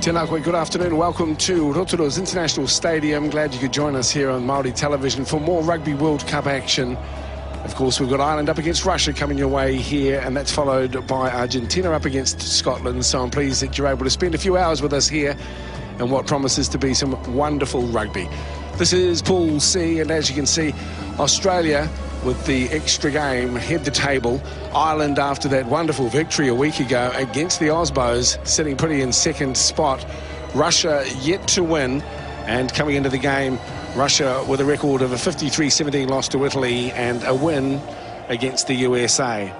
Tēnā koe, good afternoon. Welcome to Rotorua's International Stadium. Glad you could join us here on Māori television for more Rugby World Cup action. Of course, we've got Ireland up against Russia coming your way here, and that's followed by Argentina up against Scotland. So I'm pleased that you're able to spend a few hours with us here and what promises to be some wonderful rugby. This is Pool C, and as you can see, Australia with the extra game head the table. Ireland, after that wonderful victory a week ago against the Osbos, sitting pretty in second spot. Russia yet to win, and coming into the game, Russia with a record of a 53-17 loss to Italy and a win against the USA.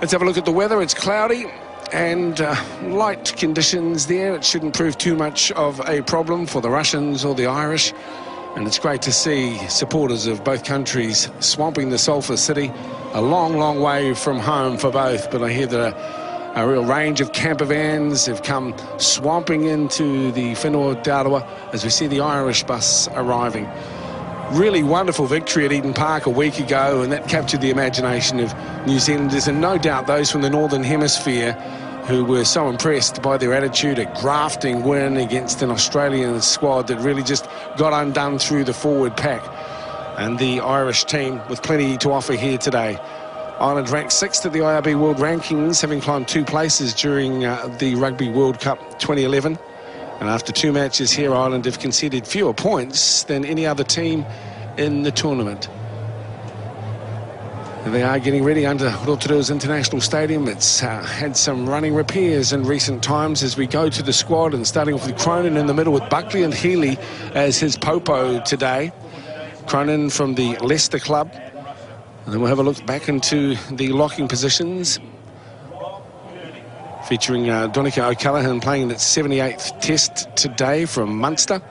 Let's have a look at the weather. It's cloudy and light conditions there. It shouldn't prove too much of a problem for the Russians or the Irish. And it's great to see supporters of both countries swamping the Sulphur City. A long, long way from home for both, but I hear that a real range of camper vans have come swamping into the Whenua Darua as we see the Irish bus arriving. Really wonderful victory at Eden Park a week ago, and that captured the imagination of New Zealanders, and no doubt those from the Northern Hemisphere who were so impressed by their attitude. A grafting win against an Australian squad that really just got undone through the forward pack. And the Irish team with plenty to offer here today. Ireland ranked 6th at the IRB World Rankings, having climbed 2 places during the Rugby World Cup 2011. And after 2 matches here, Ireland have conceded fewer points than any other team in the tournament. They are getting ready under Rotorua's International Stadium. It's had some running repairs in recent times as we go to the squad, and starting off with Cronin in the middle with Buckley and Healy as his popo today. Cronin from the Leicester club. And then we'll have a look back into the locking positions, featuring Donica O'Callaghan playing in its 78th test today from Munster.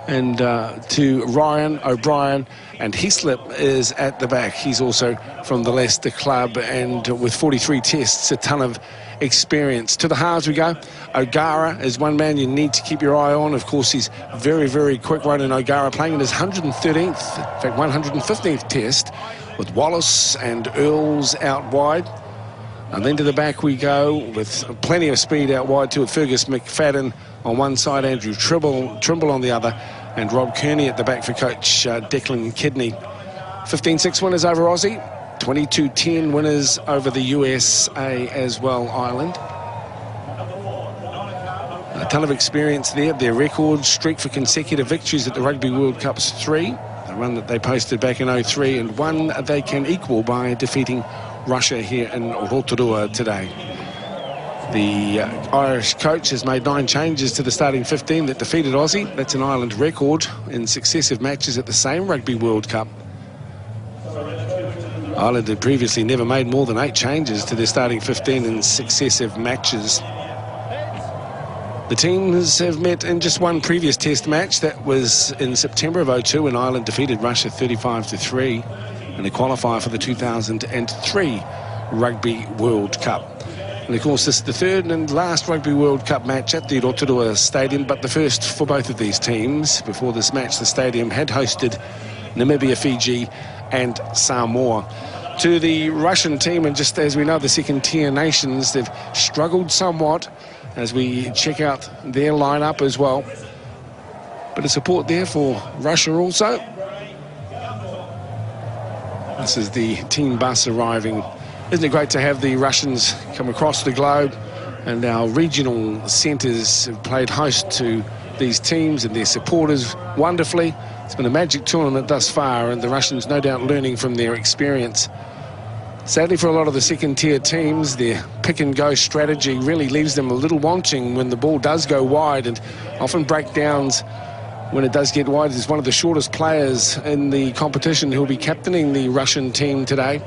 And to Ryan O'Brien, and Heaslip is at the back. He's also from the Leicester club, and with 43 tests, a ton of experience. To the halves we go. O'Gara is one man you need to keep your eye on. Of course, he's very, very quick. Ronan O'Gara playing in his 113th, in fact 115th test, with Wallace and Earls out wide. And then to the back we go with plenty of speed out wide too, with Fergus McFadden on one side, Andrew Trimble on the other, and Rob Kearney at the back for coach Declan Kidney. 15-6 winners over Aussie, 22-10 winners over the USA as well, Ireland. A ton of experience there. Their record streak for consecutive victories at the Rugby World Cup's 3. The run that they posted back in 03, and one they can equal by defeating Russia here in Rotorua today. The Irish coach has made 9 changes to the starting 15 that defeated Aussie. That's an Ireland record in successive matches at the same Rugby World Cup. Ireland had previously never made more than 8 changes to their starting 15 in successive matches. The teams have met in just one previous test match. That was in September of 02 when Ireland defeated Russia 35-3 in the qualifier for the 2003 Rugby World Cup. And of course, this is the 3rd and last Rugby World Cup match at the Rotorua Stadium, but the first for both of these teams. Before this match, the stadium had hosted Namibia, Fiji and Samoa. To the Russian team, and just as we know, the second-tier nations, they've struggled somewhat as we check out their lineup as well. Bit of support there for Russia also. This is the team bus arriving. Isn't it great to have the Russians come across the globe, and our regional centres have played host to these teams and their supporters wonderfully. It's been a magic tournament thus far, and the Russians no doubt learning from their experience. Sadly for a lot of the second-tier teams, their pick-and-go strategy really leaves them a little wanting when the ball does go wide, and often breakdowns when it does get wide. Is one of the shortest players in the competition who will be captaining the Russian team today.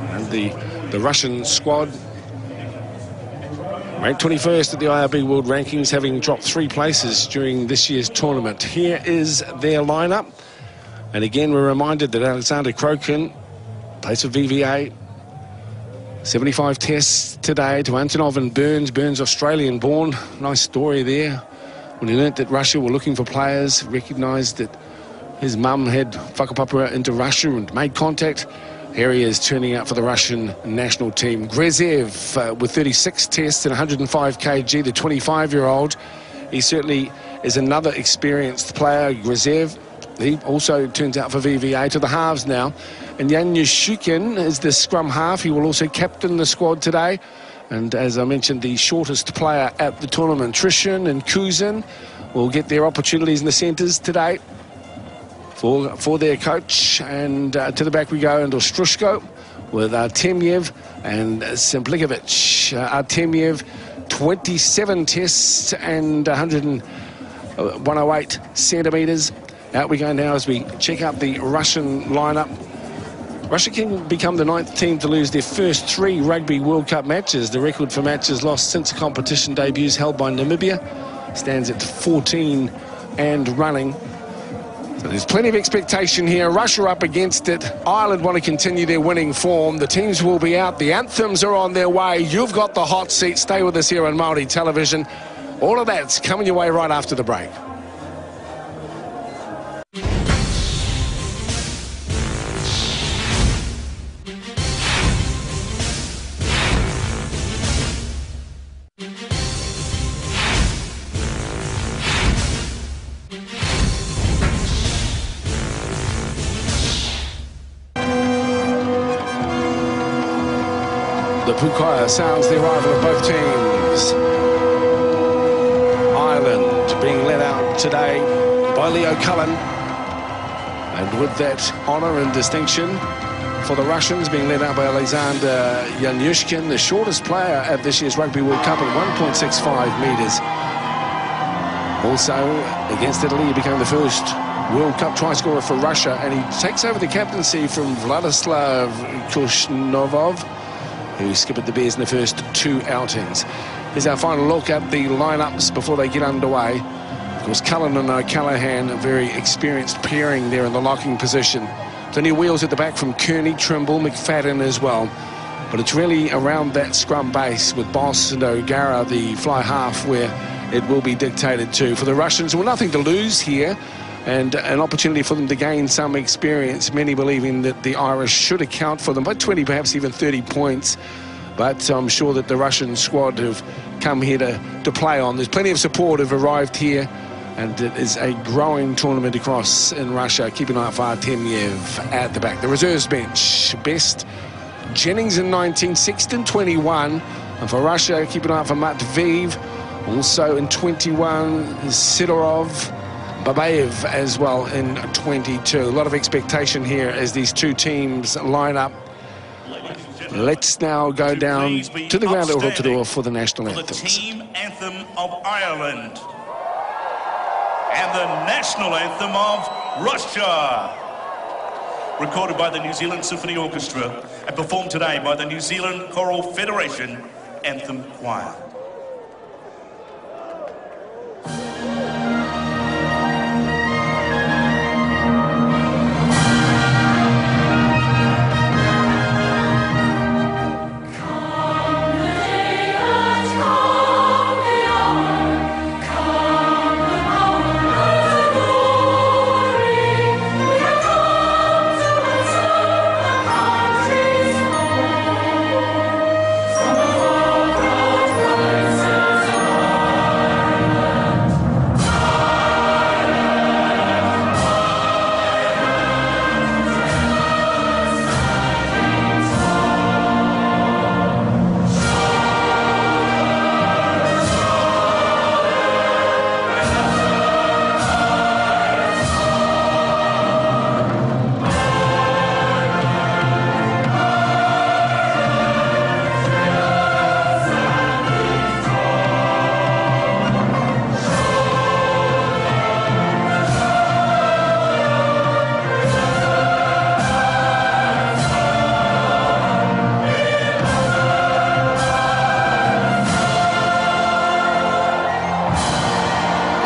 And the Russian squad ranked 21st at the IRB World Rankings, having dropped 3 places during this year's tournament. Here is their lineup. And again, we're reminded that Alexander Krokin plays for VVA. 75 tests today to Antonov and Burns. Burns, Australian-born. Nice story there. When he learnt that Russia were looking for players, recognised that his mum had whakapapa into Russia and made contact Here he is turning out for the Russian national team. Grzev with 36 tests and 105 kg, the 25-year-old. He certainly is another experienced player, Grzev. He also turns out for VVA to the halves now. And Yanyushukin is the scrum half. He will also captain the squad today. And as I mentioned, the shortest player at the tournament, Trishan and Kuzin, will get their opportunities in the centres today for their coach. And to the back we go, and Ostrushko with Artemyev and Simplikovic. Artemyev, 27 tests and 108 centimetres. Out we go now as we check out the Russian lineup. Russia can become the 9th team to lose their first 3 Rugby World Cup matches. The record for matches lost since the competition debuts held by Namibia stands at 14 and running. So there's plenty of expectation here. Russia up against it. Ireland want to continue their winning form. The teams will be out. The anthems are on their way. You've got the hot seat. Stay with us here on Māori Television. All of that's coming your way right after the break. The Pukaya sounds the arrival of both teams. Ireland being led out today by Leo Cullen. And with that honour and distinction for the Russians, being led out by Alexander Yanyushkin, the shortest player at this year's Rugby World Cup at 1.65 metres. Also, against Italy, he became the first World Cup try scorer for Russia, and he takes over the captaincy from Vladislav Kushnovov, who skipped the Bears in the first 2 outings. Here's our final look at the lineups before they get underway. Of course, Cullen and O'Callaghan, a very experienced pairing there in the locking position. Plenty of wheels at the back from Kearney, Trimble, McFadden as well. But it's really around that scrum base with Boss and O'Gara, the fly half, where it will be dictated to. For the Russians, well, nothing to lose here, and an opportunity for them to gain some experience, many believing that the Irish should account for them by 20, perhaps even 30 points. But I'm sure that the Russian squad have come here to play on. There's plenty of support have arrived here, and it is a growing tournament across in Russia. Keep an eye out for Artemyev at the back. The reserves bench, Best, Jennings in 19, Sexton 21. And for Russia, keep an eye out for Matveev. Also in 21, Sidorov. Babayev as well in 22. A lot of expectation here as these two teams line up. Let's now go down to the ground at Rotorua for the national anthems. The team anthem of Ireland and the national anthem of Russia. Recorded by the New Zealand Symphony Orchestra and performed today by the New Zealand Choral Federation Anthem Choir.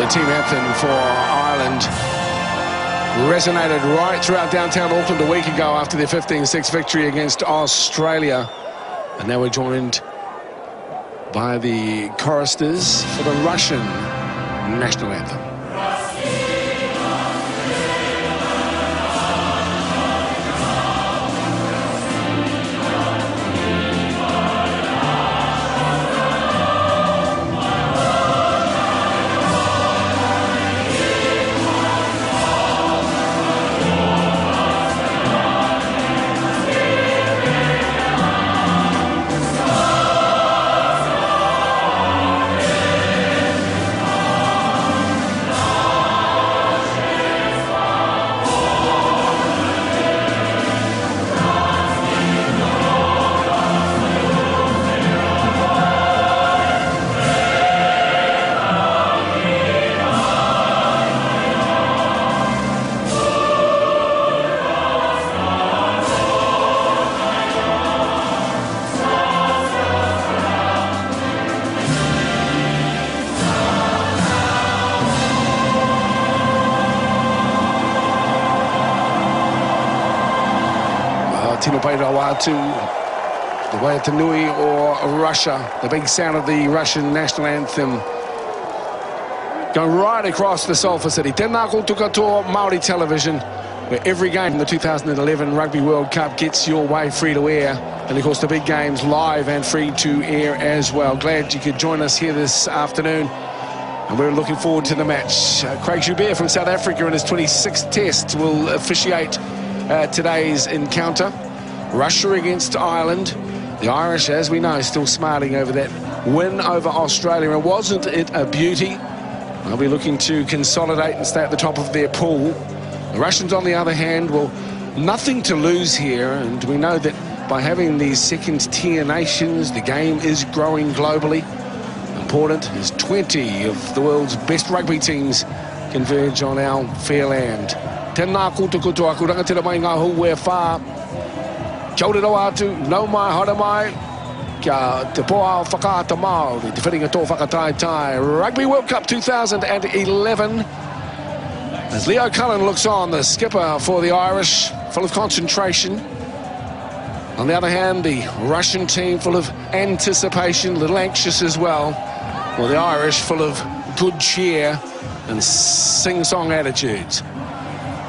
Team anthem for Ireland resonated right throughout downtown Auckland a week ago after their 15-6 victory against Australia. And now we're joined by the choristers for the Russian national anthem. Tino Paidawatu, the way to Nui or Russia. The big sound of the Russian national anthem going right across the Sulphur City. Tēnā koutou katoa Māori Television, where every game in the 2011 Rugby World Cup gets your way free to air. And of course the big games live and free to air as well. Glad you could join us here this afternoon. And we're looking forward to the match. Craig Joubert from South Africa in his 26th test will officiate today's encounter. Russia against Ireland. The Irish, as we know, still smarting over that win over Australia. And wasn't it a beauty? They'll be looking to consolidate and stay at the top of their pool. The Russians, on the other hand, well, nothing to lose here. And we know that by having these second-tier nations, the game is growing globally. Important as 20 of the world's best rugby teams converge on our fair land. Tēnā koutou katoa, ko rangatira mai ngā hou e whā. Kia ora atu, nau mai, hara mai, kia te poa whakaata Māori, te whiringa tō whakataetai. Rugby World Cup 2011. As Leo Cullen looks on, the skipper for the Irish, full of concentration. On the other hand, the Russian team full of anticipation, a little anxious as well. Well, the Irish full of good cheer and sing-song attitudes.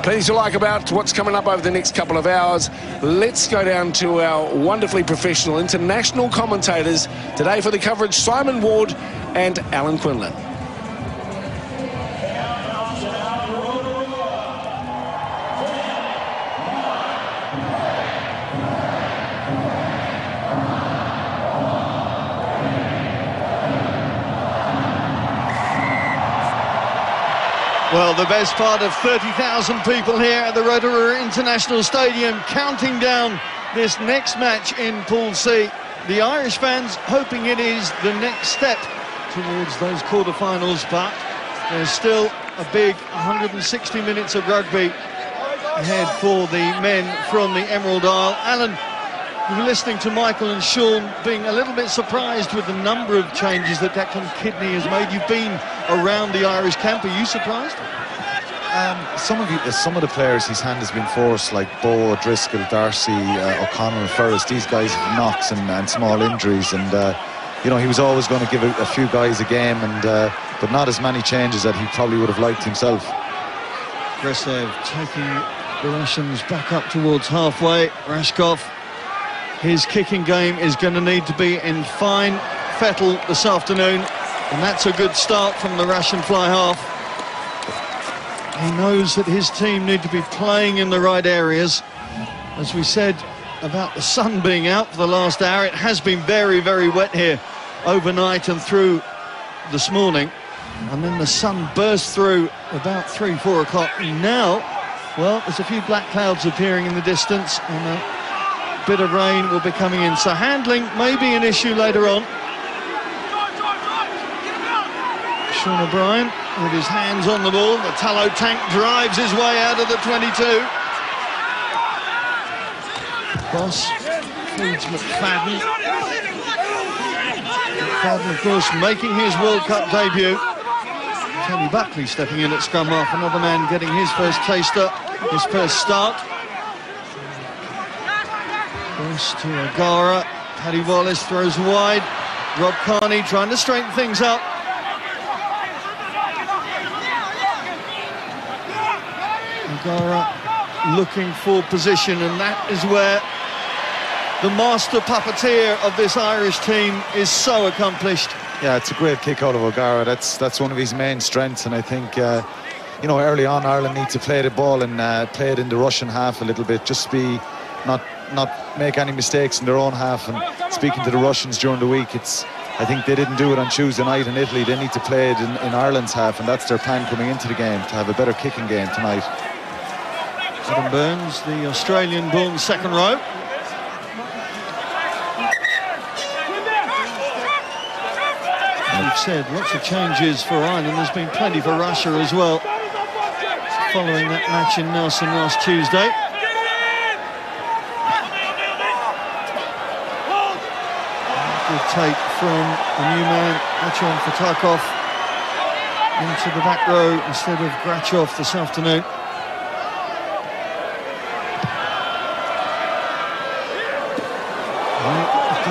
Plenty to like about what's coming up over the next couple of hours. Let's go down to our wonderfully professional international commentators today for the coverage, Simon Ward and Alan Quinlan. Well, the best part of 30,000 people here at the Rotorua International Stadium counting down this next match in Pool C. The Irish fans hoping it is the next step towards those quarterfinals, but there's still a big 160 minutes of rugby ahead for the men from the Emerald Isle. Alan, you were listening to Michael and Sean being a little bit surprised with the number of changes that Declan Kidney has made. You've been around the Irish camp. Are you surprised? Some of the players his hand has been forced, like Bo, O'Driscoll, Darcy, O'Connell, Ferris. These guys have knocks and small injuries, and you know, he was always going to give a few guys a game, and but not as many changes that he probably would have liked himself. Gresev taking the Russians back up towards halfway. Rashkov, his kicking game is going to need to be in fine fettle this afternoon, and that's a good start from the Russian fly half. He knows that his team need to be playing in the right areas. As we said about the sun being out for the last hour, it has been very, very wet here overnight and through this morning. And then the sun burst through about 3-4 o'clock. Now, well, there's a few black clouds appearing in the distance, and a bit of rain will be coming in. So handling may be an issue later on. Sean O'Brien with his hands on the ball. The tallow tank drives his way out of the 22. Boss feeds McFadden. McFadden, of course, making his World Cup debut. Tony Buckley stepping in at scrum half. Another man getting his first taster, his first start. Cross to O'Gara. Paddy Wallace throws wide. Rob Carney trying to straighten things up. O'Gara looking for position, and that is where the master puppeteer of this Irish team is so accomplished. Yeah, it's a great kick out of O'Gara. That's one of his main strengths, and I think you know, early on Ireland need to play the ball and play it in the Russian half a little bit. Just be not make any mistakes in their own half. And speaking to the Russians during the week, I think they didn't do it on Tuesday night in Italy. They need to play it in Ireland's half, and that's their plan coming into the game, to have a better kicking game tonight. Adam Burns, the Australian-born second row. We've said lots of changes for Ireland. There's been plenty for Russia as well, following that match in Nelson last Tuesday. Good take from the new man, Achon Fatakov, into the back row instead of Grachov this afternoon.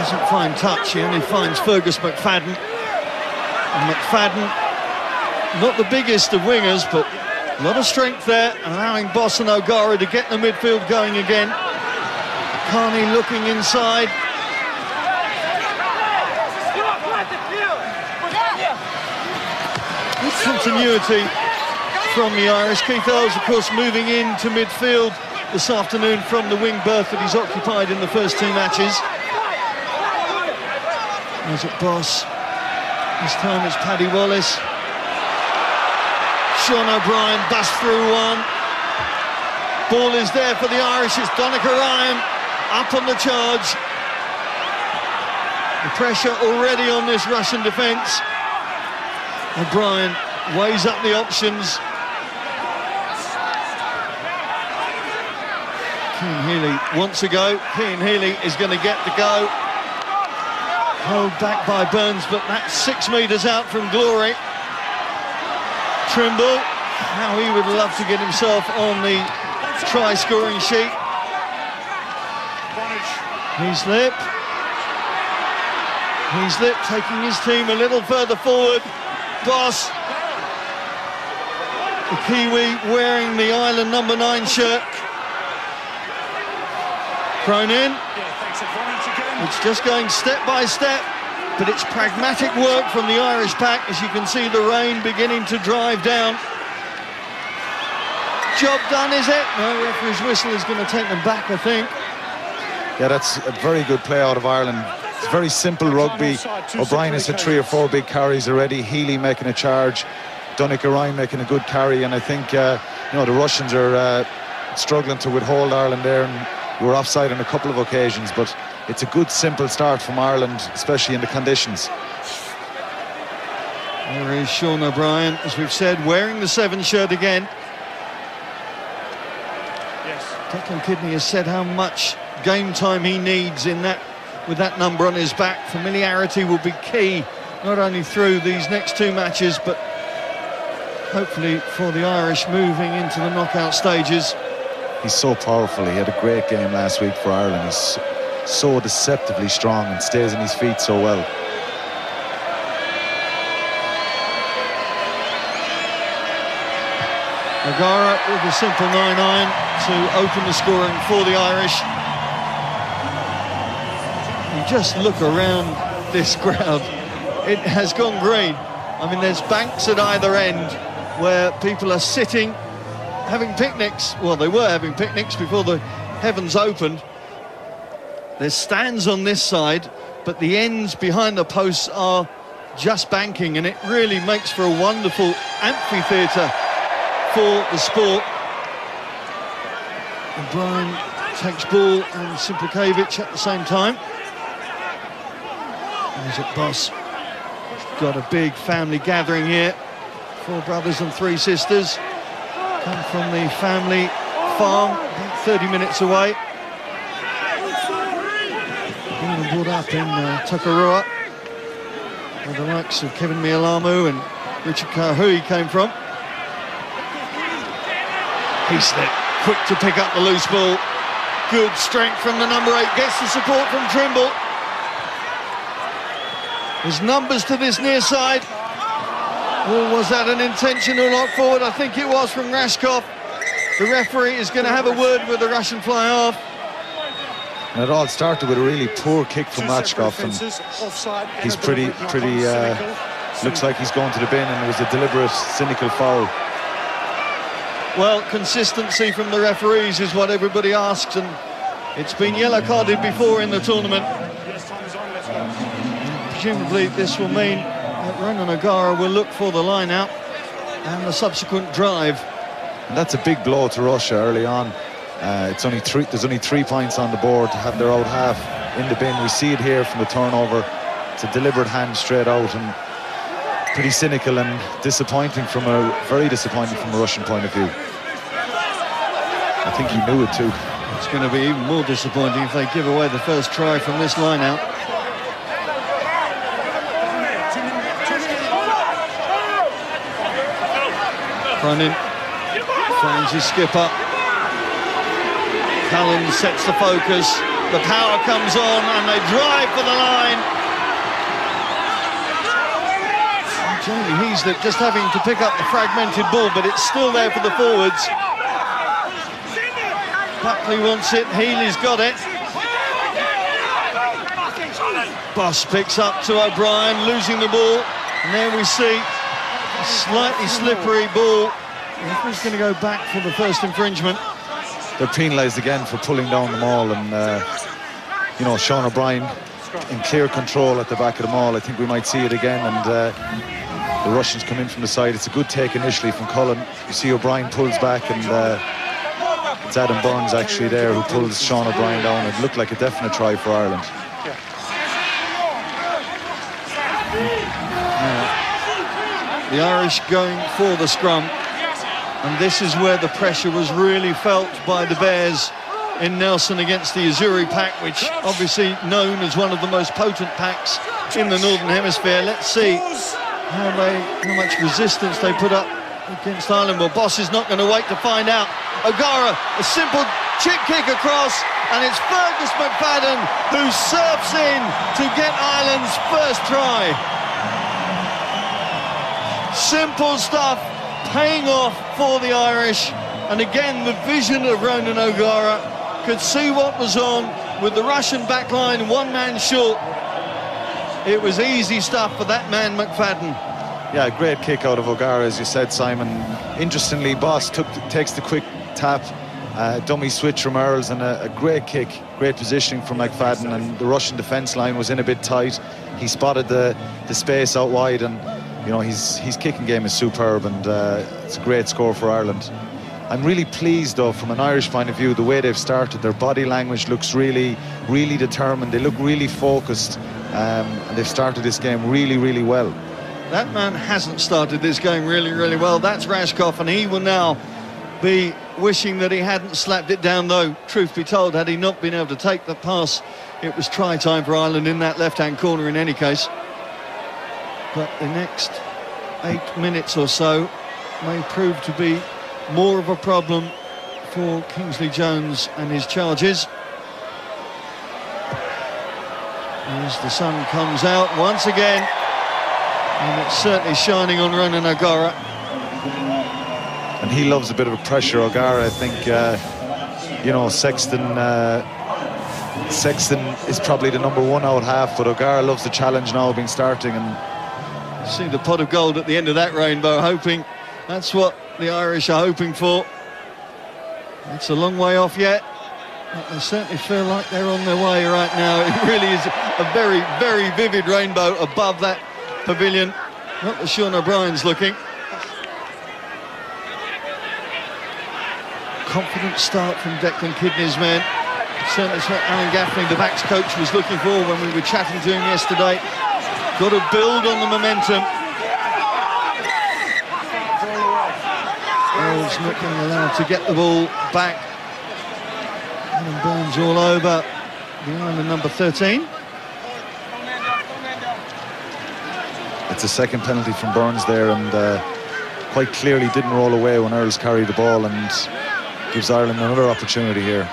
doesn't find touch, he only finds Fergus McFadden. And McFadden, not the biggest of wingers, but a lot of strength there, allowing Boss and O'Gara to get the midfield going again. Carney looking inside. Continuity from the Irish. Keith Earls, of course, moving into midfield this afternoon from the wing berth that he's occupied in the first two matches. As at Boss, this time it's Paddy Wallace. Sean O'Brien busts through one. Ball is there for the Irish. It's Donica Ryan up on the charge. The pressure already on this Russian defence. O'Brien weighs up the options. Cian Healy wants to go. Cian Healy is going to get the go. Held back by Burns, but that's 6 metres out from glory. Trimble, now he would love to get himself on the try-scoring sheet. Heaslip taking his team a little further forward. Boss, the Kiwi wearing the Ireland number 9 shirt. Cronin, it's just going step by step, but it's pragmatic work from the Irish pack, as you can see the rain beginning to drive down. Job done, is it? No, referee's whistle is going to take them back, I think. Yeah, that's a very good play out of Ireland. It's very simple rugby. O'Brien has had 3 or 4 big carries already. Healy making a charge, Donica Ryan making a good carry, and I think the Russians are struggling to withhold Ireland there, and we were offside on a couple of occasions, but it's a good simple start from Ireland, especially in the conditions. There is Sean O'Brien, as we've said, wearing the 7 shirt again. Yes. Declan Kidney has said how much game time he needs in that, with that number on his back. Familiarity will be key, not only through these next 2 matches, but hopefully for the Irish moving into the knockout stages. He's so powerful. He had a great game last week for Ireland. He's so deceptively strong and stays on his feet so well. O'Gara with a simple 9-iron to open the scoring for the Irish. You just look around this crowd, it has gone green. I mean, there's banks at either end where people are sitting, having picnics. Well, they were having picnics before the heavens opened. There's stands on this side, but the ends behind the posts are just banking, and it really makes for a wonderful amphitheatre for the sport. O'Brien takes ball and Simplakevich at the same time. There's it, Boss. Got a big family gathering here. 4 brothers and 3 sisters. Come from the family farm, about 30 minutes away. Born and brought up in Tukarua, where the likes of Kevin Mialamu and Richard Kahui came from. Heaslip, quick to pick up the loose ball. Good strength from the number 8, gets the support from Trimble. There's numbers to this near side. Or was that an intentional knock forward? I think it was from Rashkov. The referee is going to have a word with the Russian fly-half. And it all started with a really poor kick from Rashkov, and he's pretty looks like he's going to the bin, and it was a deliberate, cynical foul. Well, consistency from the referees is what everybody asks, and it's been yellow-carded before in the tournament. And presumably this will mean that Ronan O'Gara will look for the line-out and the subsequent drive. And that's a big blow to Russia early on. There's only 3 points on the board to have their out half in the bin. We see it here from the turnover. It's a deliberate hand straight out, and pretty cynical and very disappointing from a Russian point of view. I think he knew it too. It's going to be even more disappointing if they give away the first try from this line out. Cronin finds his skipper. Cullen sets the focus. The power comes on and they drive for the line. Jamie Heaslip just having to pick up the fragmented ball, but it's still there for the forwards. Buckley wants it, Healy's got it. Boss picks up to O'Brien, losing the ball. And there we see a slightly slippery ball. If he's going to go back for the first infringement. They're penalised again for pulling down the maul, and you know, Sean O'Brien in clear control at the back of the maul. I think we might see it again, and the Russians come in from the side. It's a good take initially from Cullen. You see O'Brien pulls back, and it's Adam Burns actually there who pulls Sean O'Brien down. It looked like a definite try for Ireland. The Irish going for the scrum, and this is where the pressure was really felt by the Bears in Nelson against the Azuri pack, which obviously known as one of the most potent packs in the Northern Hemisphere. Let's see how much resistance they put up against Ireland. Well, Boss is not going to wait to find out. O'Gara, a simple chip kick across, and it's Fergus McFadden who surfs in to get Ireland's first try. Simple stuff, paying off for the Irish, and again the vision of Ronan O'Gara could see what was on with the Russian backline one man short. It was easy stuff for that man McFadden. Yeah, great kick out of O'Gara, as you said, Simon. Interestingly, Boss takes the quick tap, dummy switch from Earls, and a great kick, great positioning from McFadden, and the Russian defence line was in a bit tight. He spotted the space out wide, and you know, his kicking game is superb, and it's a great score for Ireland. I'm really pleased, though, from an Irish point of view, the way they've started. Their body language looks really, really determined. They look really focused, and they've started this game really, really well. That man hasn't started this game really, really well. That's Rashkoff, and he will now be wishing that he hadn't slapped it down, though, truth be told, had he not been able to take the pass, it was try time for Ireland in that left-hand corner in any case. But the next 8 minutes or so may prove to be more of a problem for Kingsley Jones and his charges. As the sun comes out once again, and it's certainly shining on Ronan O'Gara. And he loves a bit of a pressure, O'Gara. I think, you know, Sexton is probably the #1 out half, but O'Gara loves the challenge now, being starting. And see the pot of gold at the end of that rainbow, hoping that's what the Irish are hoping for. It's a long way off yet, but they certainly feel like they're on their way right now. It really is a very, very vivid rainbow above that pavilion. Not that Sean O'Brien's looking. Confident start from Declan Kidney's men. Certainly it's what Alan Gaffney, the backs coach, was looking for when we were chatting to him yesterday. Got to build on the momentum. Earls not being allowed to get the ball back. Adam Burns all over the Ireland number 13. It's a second penalty from Burns there, and quite clearly didn't roll away when Earls carried the ball, and gives Ireland another opportunity here.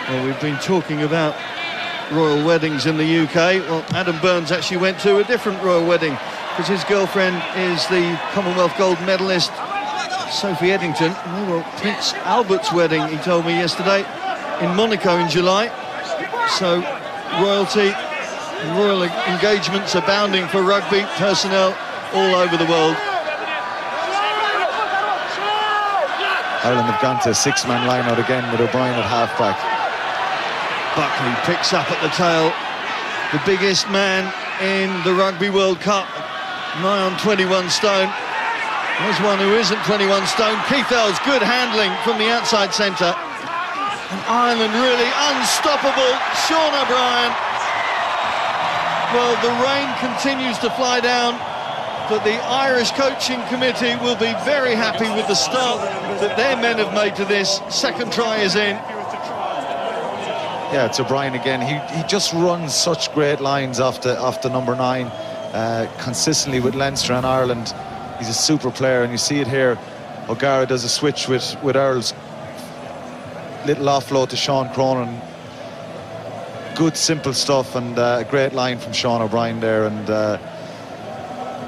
Well, we've been talking about royal weddings in the UK. Well, Adam Burns actually went to a different royal wedding, because his girlfriend is the Commonwealth gold medalist Sophie Eddington, and they were at Prince Albert's wedding, he told me yesterday, in Monaco in July. So royalty and royal engagements abounding for rugby personnel all over the world. Ireland have gone to a 6-man line out again with O'Brien at half-back. Buckley picks up at the tail, the biggest man in the Rugby World Cup, nigh on 21 stone. There's one who isn't 21 stone. Keith Earls, good handling from the outside centre. And Ireland really unstoppable. Sean O'Brien. Well, the rain continues to fly down, but the Irish coaching committee will be very happy with the start that their men have made to this. Second try is in. Yeah, it's O'Brien again. He just runs such great lines off the #9, consistently with Leinster and Ireland. He's a super player, and you see it here. O'Gara does a switch with Earls. Little offload to Sean Cronin. good, simple stuff, and a great line from Sean O'Brien there, and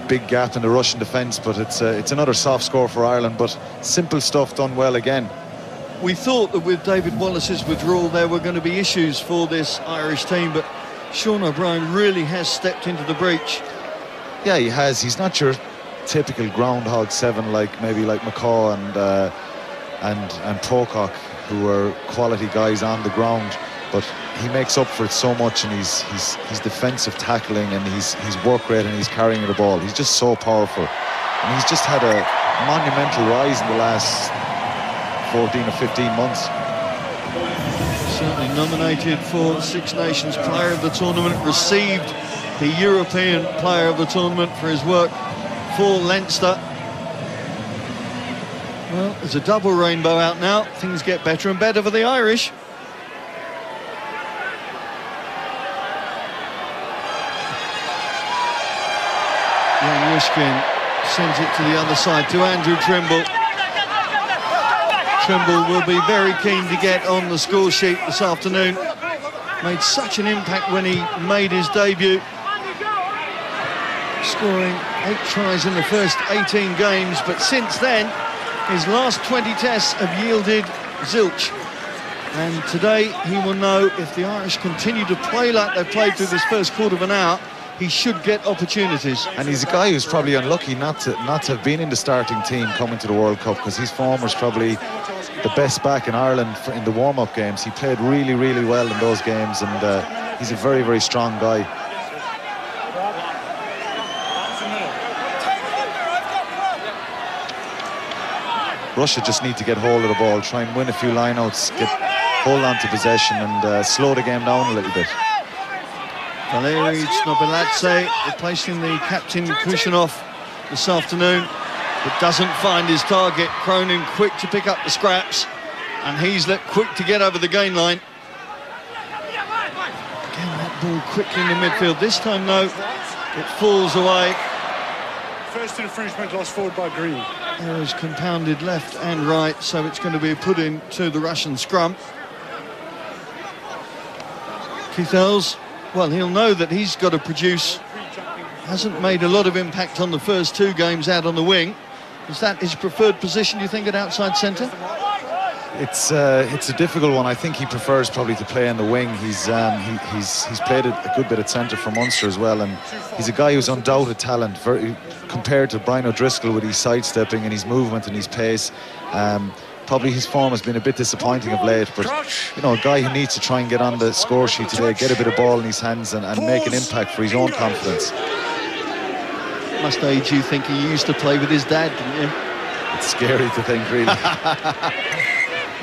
big gap in the Russian defence, but it's another soft score for Ireland, but simple stuff done well again. We thought that with David Wallace's withdrawal there were going to be issues for this Irish team, but Sean O'Brien really has stepped into the breach. Yeah, he has. He's not your typical groundhog seven like McCaw and Pocock, who are quality guys on the ground, but he makes up for it so much, and his defensive tackling and his work rate and his carrying of the ball. He's just so powerful, and he's just had a monumental rise in the last 14 or 15 months. Certainly nominated for Six Nations Player of the Tournament, received the European Player of the Tournament for his work for Leinster. Well, there's a double rainbow out now. Things get better and better for the Irish. Jan Yushkin sends it to the other side to Andrew Trimble. Trimble will be very keen to get on the score sheet this afternoon. Made such an impact when he made his debut, scoring 8 tries in the first 18 games, but since then his last 20 tests have yielded zilch, and today he will know if the Irish continue to play like they've played through this first quarter of an hour, he should get opportunities. And he's a guy who's probably unlucky not to have been in the starting team coming to the World Cup, because his form was probably the best back in Ireland in the warm-up games. He played really, really well in those games, and he's a very, very strong guy. Russia just need to get hold of the ball, try and win a few lineouts, hold on to possession, and slow the game down a little bit. Valeri Snobiladze replacing the captain Kushinov this afternoon, but doesn't find his target. Cronin quick to pick up the scraps, and Heaslett quick to get over the gain line. Again, that ball quickly in the midfield. This time, though, it falls away. First infringement lost forward by Green. Errors compounded left and right, so it's going to be put into the Russian scrum. Keith Earls, well, he'll know that he's got to produce. Hasn't made a lot of impact on the first 2 games out on the wing. Is that his preferred position, do you think, at outside centre? It's a difficult one. I think he prefers probably to play in the wing. He's played a good bit at centre for Munster as well, and he's a guy who's undoubted talent, compared to Brian O'Driscoll with his sidestepping and his movement and his pace. Probably his form has been a bit disappointing of late, but you know, a guy who needs to try and get on the score sheet today, get a bit of ball in his hands, and make an impact for his own confidence. Must age you think he used to play with his dad, didn't you? It's scary to think, really.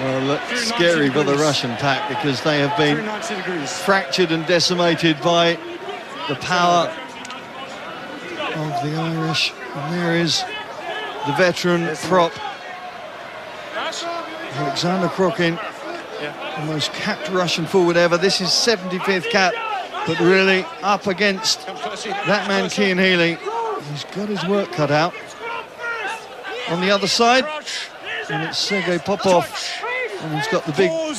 Well, look, scary for the Russian pack, because they have been fractured and decimated by the power of the Irish. And there is the veteran prop, Alexander Krokin, the most capped Russian forward ever. This is 75th cap, but really up against that man, Cian Healy. He's got his work cut out. On the other side, and it's Sergei Popov, and he's got the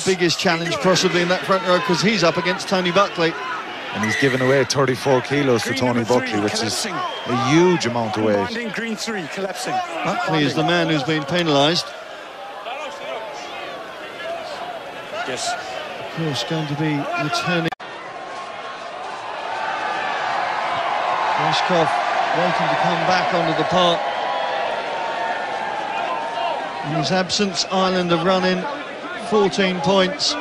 biggest challenge possibly in that front row, because he's up against Tony Buckley. And he's given away 34 kilos to Tony Buckley, which is a huge amount of weight. Green 3 collapsing. Buckley is the man who's been penalised. Yes. Of course, going to be returning. Rashkov waiting to come back onto the park. In his absence, Ireland have run in 14 points.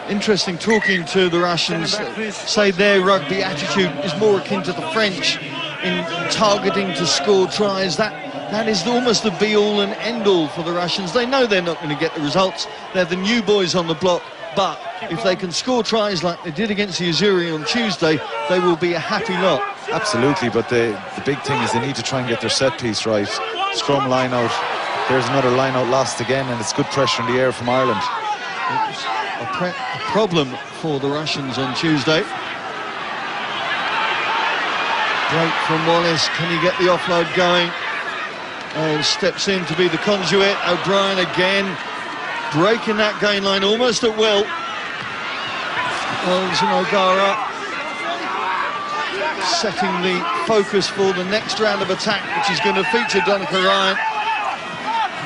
Interesting talking to the Russians, say their rugby attitude is more akin to the French in targeting to score tries. That is almost the be-all and end-all for the Russians. They know they're not going to get the results. They're the new boys on the block, but if they can score tries like they did against the Azzurri on Tuesday, they will be a happy lot. Absolutely, but the big thing is they need to try and get their set piece right. Scrum line out. There's another line out lost again, and it's good pressure in the air from Ireland. It was a problem for the Russians on Tuesday. Break from Wallace. Can he get the offload going? Oh, steps in to be the conduit. O'Brien again. breaking that gain line almost at will. O'Gara setting the focus for the next round of attack, which is going to feature Donica Ryan.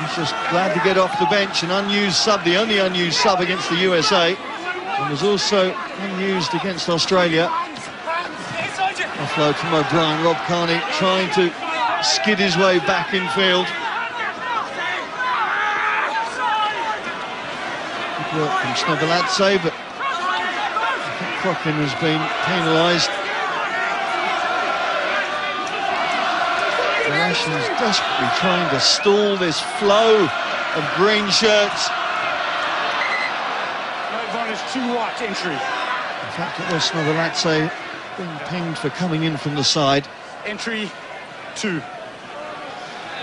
He's just glad to get off the bench, an unused sub, the only unused sub against the USA, and was also unused against Australia. Offload from O'Brien. Rob Kearney trying to skid his way back in field. Good work from Snogaladze, but I think Crockin has been penalised. The Russians desperately trying to stall this flow of green shirts. No advantage, 2 white entry. In fact, it was Snogaladze being pinged for coming in from the side. Entry 2.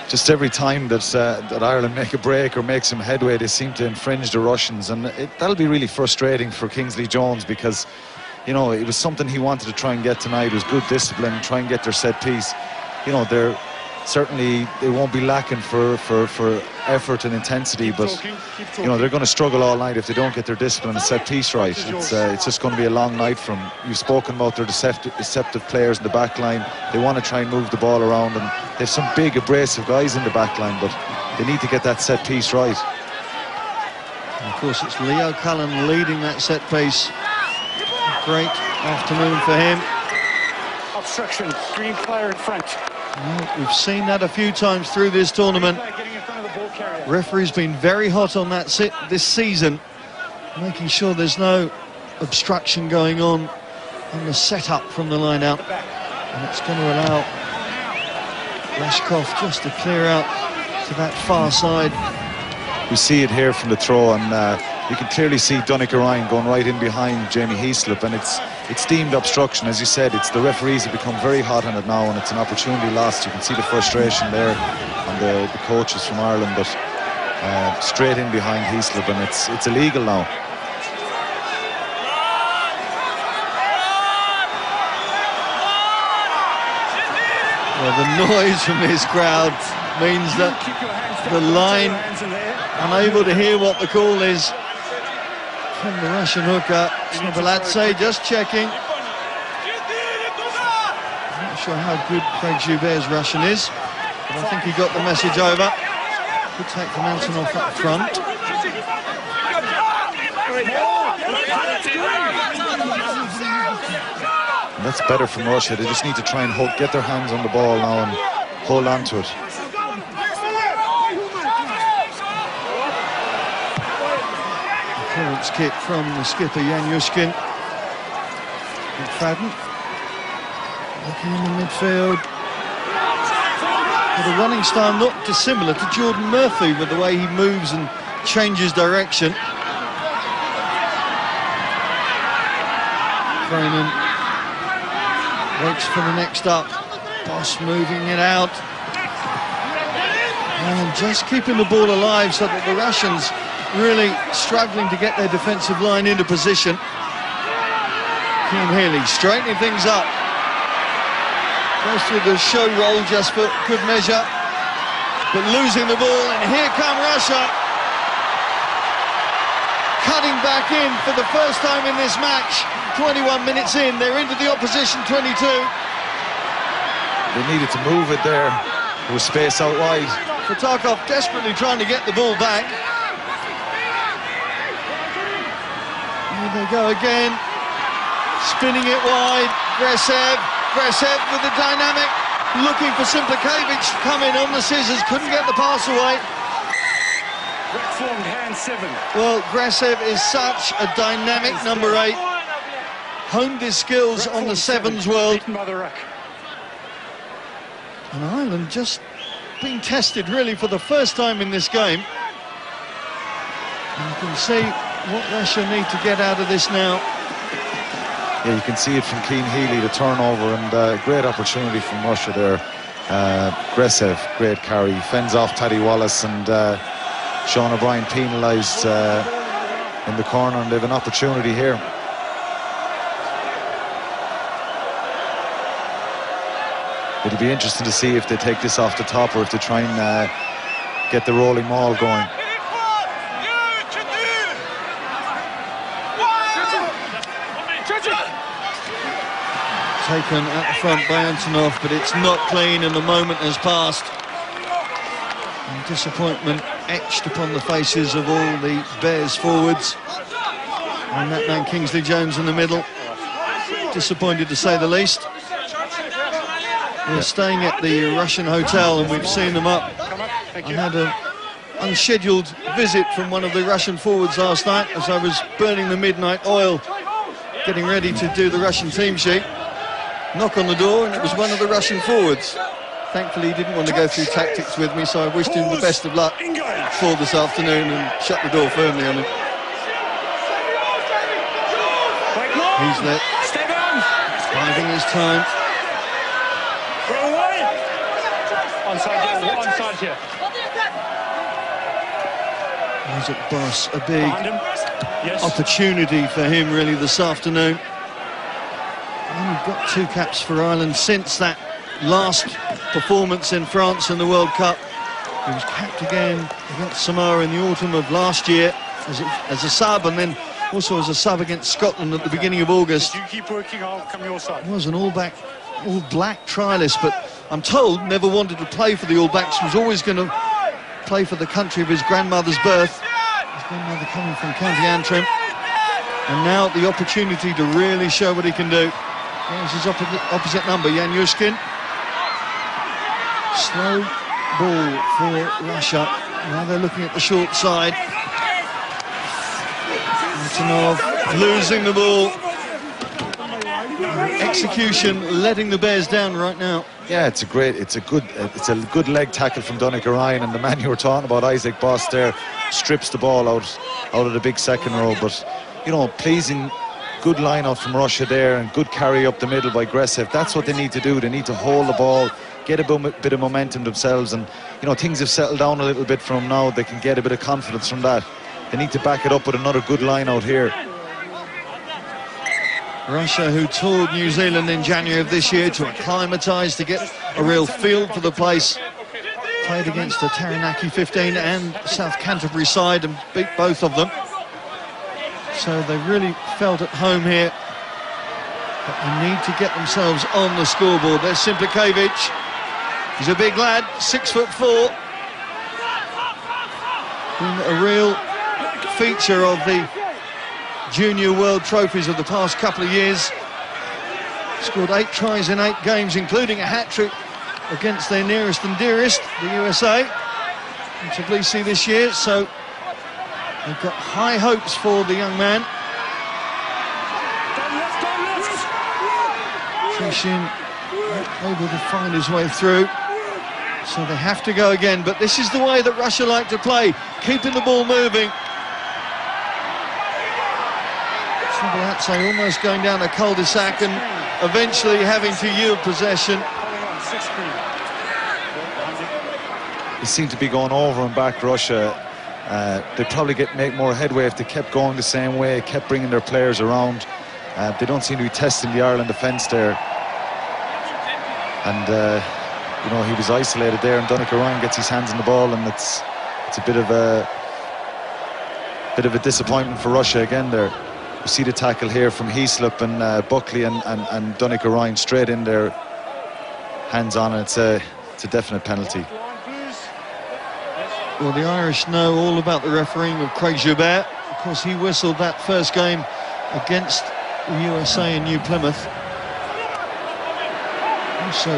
Just every time that Ireland make a break or make some headway, they seem to infringe the Russians, and that'll be really frustrating for Kingsley Jones, because, you know, it was something he wanted to try and get tonight. It was good discipline, try and get their set piece. You know, they won't be lacking for effort and intensity, but you know, they're going to struggle all night if they don't get their discipline and set piece right. It's just going to be a long night from. You've spoken about their deceptive players in the back line. They want to try and move the ball around, and there's some big abrasive guys in the back line, but they need to get that set piece right. And of course, it's Leo Cullen leading that set piece. Great afternoon for him. Obstruction, green player in front. Well, we've seen that a few times through this tournament. Getting in front of the ball carrier. Referee's been very hot on that this season, making sure there's no obstruction going on the setup from the line out. And it's going to allow Rashkov just to clear out to that far side. We see it here from the throw, and you can clearly see Donica Ryan going right in behind Jamie Heaslip, and it's deemed obstruction. As you said, it's the referees have become very hot on it now, and it's an opportunity lost. You can see the frustration there on the coaches from Ireland, but straight in behind Heaslip, and it's illegal now. Well, the noise from this crowd means that the line, unable to hear what the call is from the Russian hooker. Snogaladze just checking. I'm not sure how good Craig Joubert's Russian is, but I think he got the message over. Good take from Antonov up front. And that's better from Russia. They just need to try and get their hands on the ball now and hold on to it. Clearance kick from the skipper Jan Yushkin. McFadden looking in the midfield. With a running style not dissimilar to Jordan Murphy, with the way he moves and changes direction. Cronin waits for the next up. Boss moving it out. And just keeping the ball alive so that the Russians really struggling to get their defensive line into position. Cian Healy straightening things up. Goes through the show roll just for good measure, but losing the ball, and here come Russia. Cutting back in for the first time in this match. 21 minutes in, they're into the opposition 22. They needed to move it there. There was space out wide. Fatakov desperately trying to get the ball back. Here they go again, spinning it wide. Gresev with the dynamic, looking for Simplikevich to come in on the scissors, couldn't get the pass away. Reformed hand 7. Well, Gresev is such a dynamic number 8. Honed his skills on the sevens world. And Ireland just being tested really for the first time in this game. And you can see what Russia need to get out of this now. Yeah, you can see it from Cian Healy, the turnover, and great opportunity from Russia there. Gresev, great carry, fends off Taddy Wallace, and Sean O'Brien penalised in the corner, and they have an opportunity here. It'll be interesting to see if they take this off the top or if they try and get the rolling maul going. taken at the front by Antonov, but it's not clean and the moment has passed. And disappointment etched upon the faces of all the Bears forwards. And that man Kingsley Jones in the middle. Disappointed to say the least. We're staying at the Russian hotel and we've seen them up. I had an unscheduled visit from one of the Russian forwards last night as I was burning the midnight oil, getting ready to do the Russian team sheet. Knock on the door and it was one of the Russian forwards. Thankfully he didn't want to go through tactics with me, so I wished him the best of luck for this afternoon and shut the door firmly on him. He's let biding his time. Onside here. Isaac Boss, a big opportunity for him really this afternoon. And we've got 2 caps for Ireland since that last performance in France in the World Cup. He was capped again against Samoa in the autumn of last year as a sub, and then also as a sub against Scotland at the beginning of August. You keep working, I'll come your side. He was an all-black trialist, but I'm told never wanted to play for the All Blacks. Was always going to play for the country of his grandmother's birth. His grandmother coming from County Antrim. And now the opportunity to really show what he can do. There's his opposite number, Jan Yushkin. Slow ball for Russia. Now they're looking at the short side. Antonov losing the ball. Execution letting the Bears down right now. Yeah, it's a good leg tackle from Donnacha Ryan, and the man you were talking about, Isaac Boss, there strips the ball out of the big second row. But you know, pleasing, good line out from Russia there, and good carry up the middle by Gresev. That's what they need to do. They need to hold the ball, get a bit of momentum themselves, and you know, things have settled down a little bit from now. They can get a bit of confidence from that. They need to back it up with another good line out here. Russia, who toured New Zealand in January of this year to acclimatise, to get a real feel for the place, played against the Taranaki 15 and South Canterbury side and beat both of them. So they really felt at home here. But they need to get themselves on the scoreboard. There's Simplikovic. He's a big lad, 6'4". Been a real feature of the Junior World Trophies of the past couple of years. Scored 8 tries in 8 games, including a hat-trick against their nearest and dearest, the USA, in Tbilisi this year. So they've got high hopes for the young man. Trishin able to find his way through. So they have to go again, but this is the way that Russia like to play, keeping the ball moving. Srivatsa almost going down a cul-de-sac and eventually having to yield possession. They seem to be going over and back, Russia. They'd probably make more headway if they kept going the same way, kept bringing their players around. They don't seem to be testing the Ireland defence there. And you know, he was isolated there, and Donnacha Ryan gets his hands on the ball, and it's a bit of a disappointment for Russia again there. You see the tackle here from Heaslip and Buckley and Donnacha Ryan straight in there, hands on, and it's a definite penalty. Well, the Irish know all about the refereeing of Craig Joubert. Of course, he whistled that first game against the USA in New Plymouth. Also,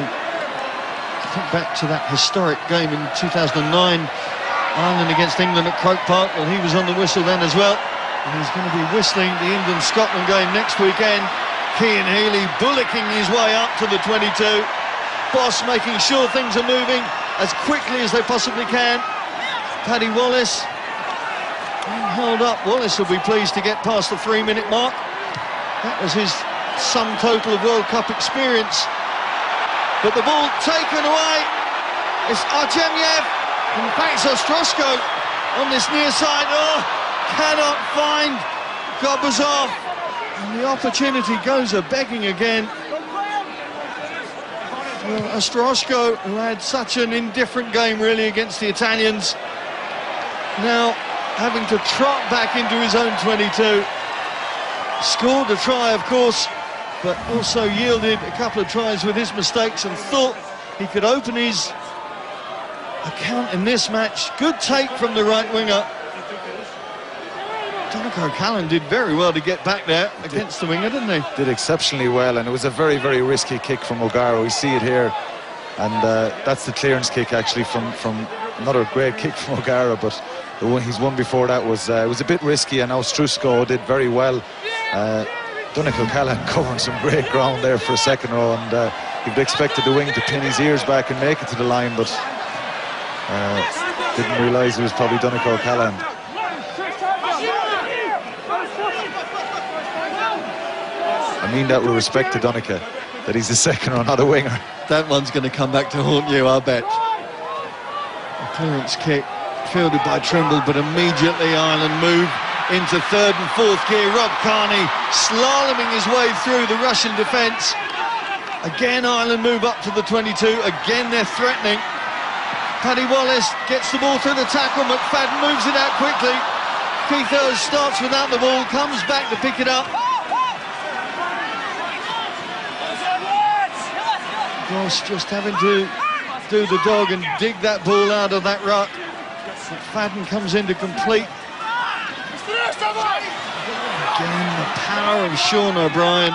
think back to that historic game in 2009, Ireland against England at Croke Park. Well, he was on the whistle then as well. And he's going to be whistling the England-Scotland game next weekend. Cian Healy bullocking his way up to the 22. Boss making sure things are moving as quickly as they possibly can. Paddy Wallace being held up. Wallace will be pleased to get past the 3-minute mark. That was his sum total of World Cup experience. But the ball taken away. It's Artemyev. In fact, Ostroshko on this near side. Oh, cannot find Gobazov. And the opportunity goes a-begging again. Well, Ostroshko, who had such an indifferent game really against the Italians, now having to trot back into his own 22. Scored a try, of course, but also yielded a couple of tries with his mistakes and thought he could open his account in this match. Good take from the right winger. Donico O'Callaghan did very well to get back there against the winger, didn't he? Did exceptionally well, and it was a very, very risky kick from O'Gara. We see it here, and that's the clearance kick actually from another great kick from O'Gara, but the one he's won before that was a bit risky, and now Strusko did very well. Donico O'Callaghan covering some great ground there for a second row, and you'd expected the wing to pin his ears back and make it to the line, but didn't realise it was probably Donico O'Callaghan. I mean that with respect to Donico, that he's the second row, not a winger. That one's going to come back to haunt you, I bet. A clearance kick fielded by Trimble, but immediately Ireland move into third and fourth gear. Rob Kearney slaloming his way through the Russian defence. Again, Ireland move up to the 22. Again, they're threatening. Paddy Wallace gets the ball through the tackle. McFadden moves it out quickly. Keith Earls starts without the ball, comes back to pick it up. Ross just having to do the dog and dig that ball out of that ruck. McFadden comes in to complete. Again, the power of Sean O'Brien,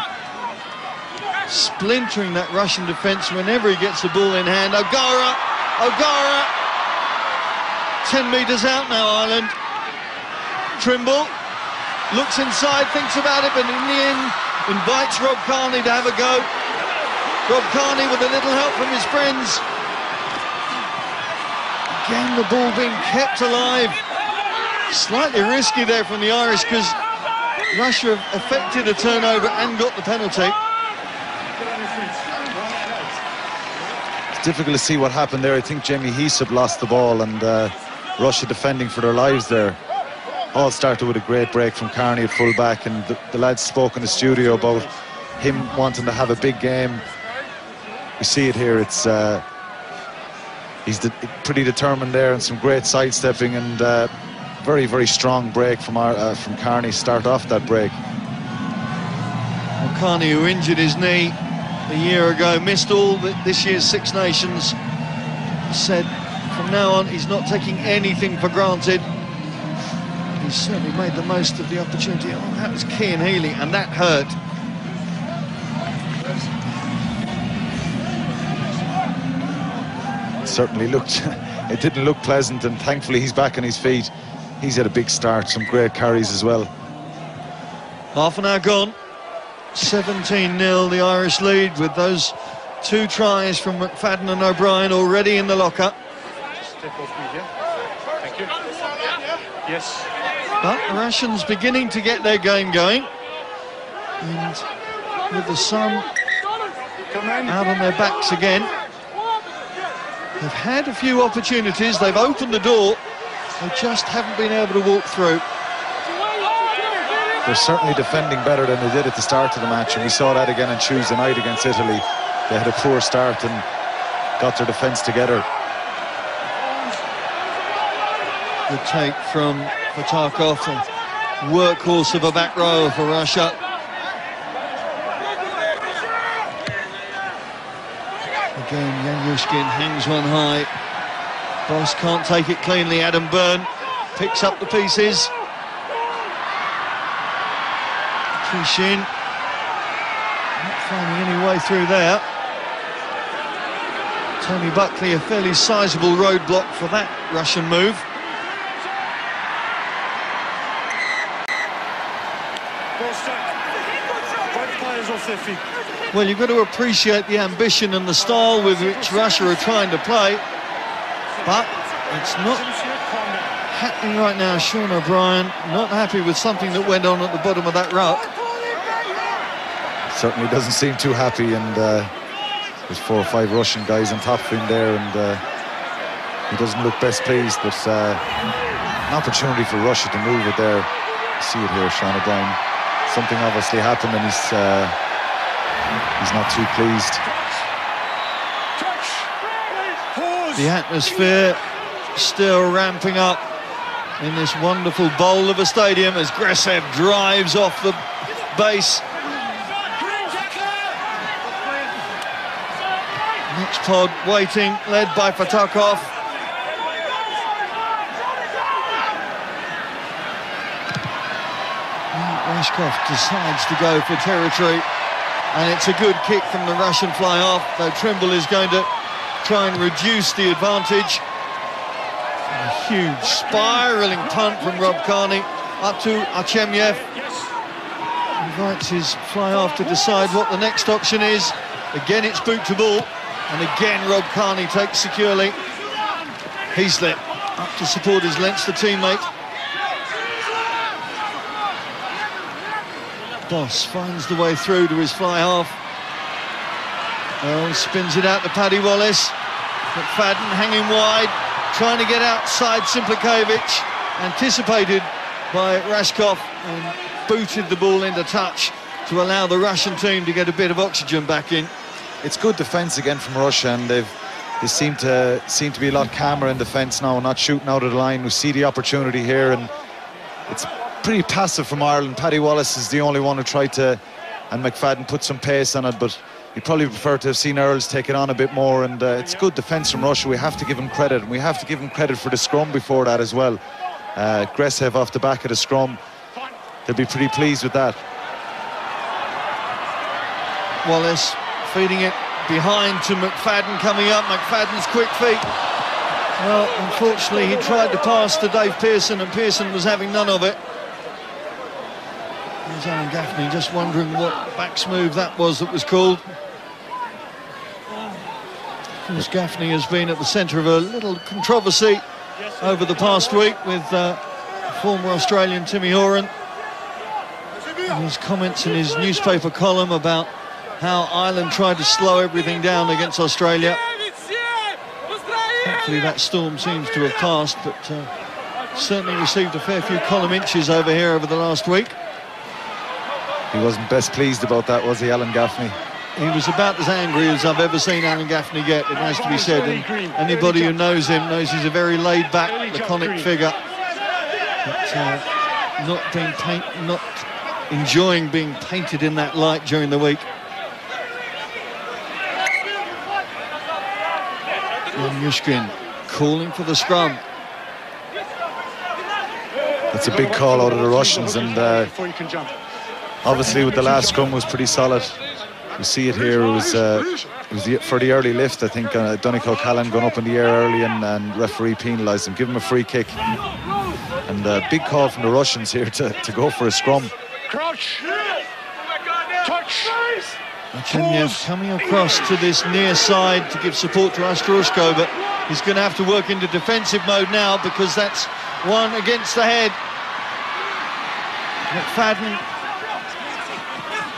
splintering that Russian defence whenever he gets the ball in hand. O'Gara, 10 metres out now, Ireland. Trimble looks inside, thinks about it, but in the end invites Rob Kearney to have a go. Rob Kearney with a little help from his friends. Again, the ball being kept alive. Slightly risky there from the Irish, because Russia effected a turnover and got the penalty. It's difficult to see what happened there. I think Jamie Heasup lost the ball, and Russia defending for their lives there. All started with a great break from Kearney at full back, and the lads spoke in the studio about him wanting to have a big game. We see it here. It's he's pretty determined there, and some great sidestepping, and very, very strong break from Kearney. Start off that break. Well, Kearney, who injured his knee a year ago, missed all this year's Six Nations, said from now on he's not taking anything for granted. He certainly made the most of the opportunity. Oh, that was Cian Healy, and that hurt. Certainly looked, it didn't look pleasant, and thankfully he's back on his feet. He's had a big start, some great carries as well. Half an hour gone, 17-0 the Irish lead, with those two tries from McFadden and O'Brien already in the locker. Step off me here. Thank you. Yes. But the Russians beginning to get their game going, and with the sun out on their backs again. They've had a few opportunities, they've opened the door, they just haven't been able to walk through. They're certainly defending better than they did at the start of the match, and we saw that again on Tuesday night against Italy. They had a poor start and got their defence together. Good take from Fatakov, a workhorse of a back row for Russia. Again, Yanyushkin hangs one high. Boss can't take it cleanly. Adam Byrne picks up the pieces. Kishin not finding any way through there. Tony Buckley, a fairly sizable roadblock for that Russian move. Both players off their feet. Well, you've got to appreciate the ambition and the style with which Russia are trying to play, but it's not happening right now. Sean O'Brien not happy with something that went on at the bottom of that ruck. Certainly doesn't seem too happy, and there's 4 or 5 Russian guys on top of him there, and he doesn't look best pleased, but an opportunity for Russia to move it there. You see it here, Sean O'Brien. Something obviously happened, and he's not too pleased. The atmosphere still ramping up in this wonderful bowl of a stadium as Gresev drives off the base. Next pod waiting, led by Fatakov. Rashkov decides to go for territory, and it's a good kick from the Russian fly-half, though Trimble is going to try and reduce the advantage. A huge spiralling punt from Rob Carney up to Artemyev. Invites his fly-half to decide what the next option is. Again, it's boot to ball, and again Rob Carney takes securely. Heaslett up to support his Leinster teammate. Boss finds the way through to his fly-half. Oh, spins it out to Paddy Wallace. McFadden hanging wide, trying to get outside Simplikovic. Anticipated by Rashkov and booted the ball into touch to allow the Russian team to get a bit of oxygen back in. It's good defence again from Russia, and they seem to be a lot calmer in defence now, not shooting out of the line. We see the opportunity here, and it's pretty passive from Ireland. Paddy Wallace is the only one who tried to, and McFadden put some pace on it, but you'd probably prefer to have seen Earls take it on a bit more. And it's good defence from Russia. We have to give him credit, and we have to give him credit for the scrum before that as well. Gresev off the back of the scrum, they'll be pretty pleased with that. Wallace feeding it behind to McFadden coming up. McFadden's quick feet. Well, unfortunately, he tried to pass to Dave Pearson, and Pearson was having none of it. There's Alan Gaffney just wondering what backs move that was called. Of course, Gaffney has been at the centre of a little controversy over the past week with former Australian Timmy Horan. And his comments in his newspaper column about how Ireland tried to slow everything down against Australia. Thankfully that storm seems to have passed, but certainly received a fair few column inches over here over the last week. He wasn't best pleased about that, was he, Alan Gaffney? He was about as angry as I've ever seen Alan Gaffney get, it has to be said, and anybody who knows him knows he's a very laid-back, laconic figure. But not enjoying being painted in that light during the week. Yushkin calling for the scrum. That's a big call out of the Russians, and obviously with the last scrum was pretty solid. You see it here, it was for the early lift, I think. Donegal Callan going up in the air early, and referee penalised him, give him a free kick. And a big call from the Russians here to go for a scrum. Crouch! Touch! Artemyev coming across to this near side to give support to Ostroshko, but he's going to have to work into defensive mode now, because that's one against the head. McFadden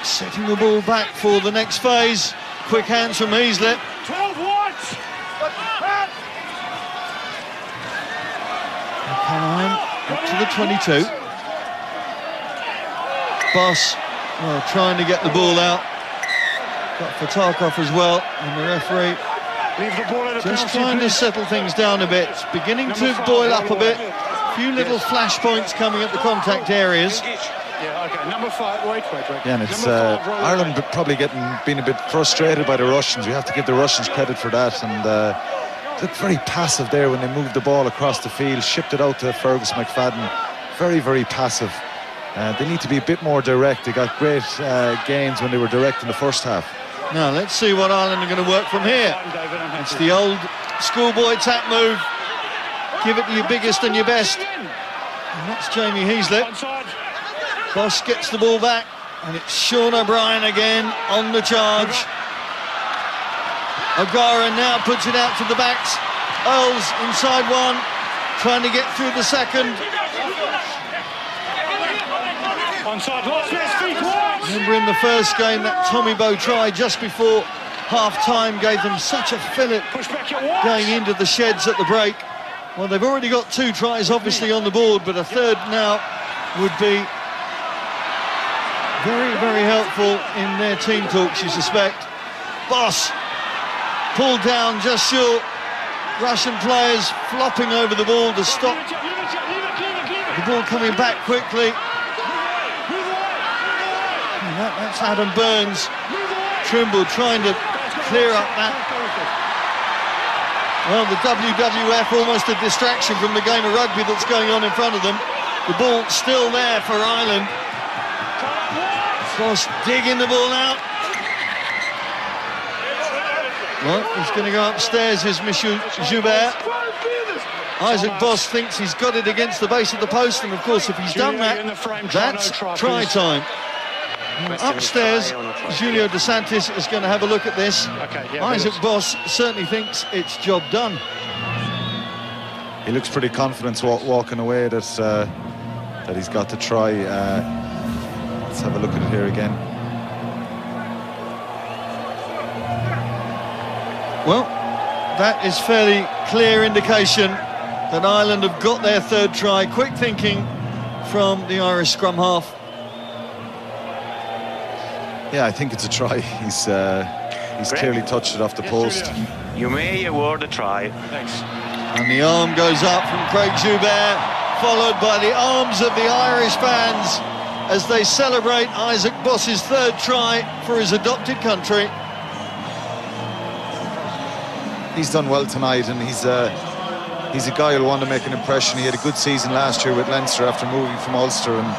setting the ball back for the next phase. Quick hands from Heaslett. 12 watts! Callahan up to the 22. Boss trying to get the ball out. Got Fatakov as well, and the referee just trying to settle things down a bit. It's beginning to boil up a bit. A few little flash points coming at the contact areas. Yeah, okay. Number 5, wait. Yeah, and it's Ireland probably being a bit frustrated by the Russians. We have to give the Russians credit for that, and looked very passive there when they moved the ball across the field, shipped it out to Fergus McFadden. Very, very passive. They need to be a bit more direct. They got great gains when they were direct in the first half. Now let's see what Ireland are going to work from here. It's the old schoolboy tap move. Give it to your biggest and your best. And that's Jamie Heaslett. Boss gets the ball back, and it's Sean O'Brien again on the charge. O'Gara now puts it out to the backs. Earls inside one, trying to get through the second. Onside, lost his feet wide. Remember in the first game that Tommy Bow try just before half-time gave them such a fillip going into the sheds at the break. Well, they've already got 2 tries obviously on the board, but a third now would be very, very helpful in their team talks, you suspect. Boss pulled down just short. Russian players flopping over the ball to stop the ball coming back quickly. That's Adam Burns. Trimble trying to clear up that Well, the WWF almost a distraction from the game of rugby that's going on in front of them. The ball still there for Ireland. Boss digging the ball out. Well, he's going to go upstairs, is Monsieur Joubert. Isaac Boss thinks he's got it against the base of the post, and of course if he's done that, that's try time. Upstairs, Julio De Santis is going to have a look at this. Isaac Boss certainly thinks it's job done. He looks pretty confident walking away that he's got to try. Let's have a look at it here again. Well, that is fairly clear indication that Ireland have got their third try. Quick thinking from the Irish scrum half. Yeah, I think it's a try. He's clearly touched it off the post. You may award a try. Thanks. And the arm goes up from Craig Joubert, followed by the arms of the Irish fans as they celebrate Isaac Boss's third try for his adopted country. He's done well tonight, and he's a guy who'll want to make an impression. He had a good season last year with Leinster after moving from Ulster, and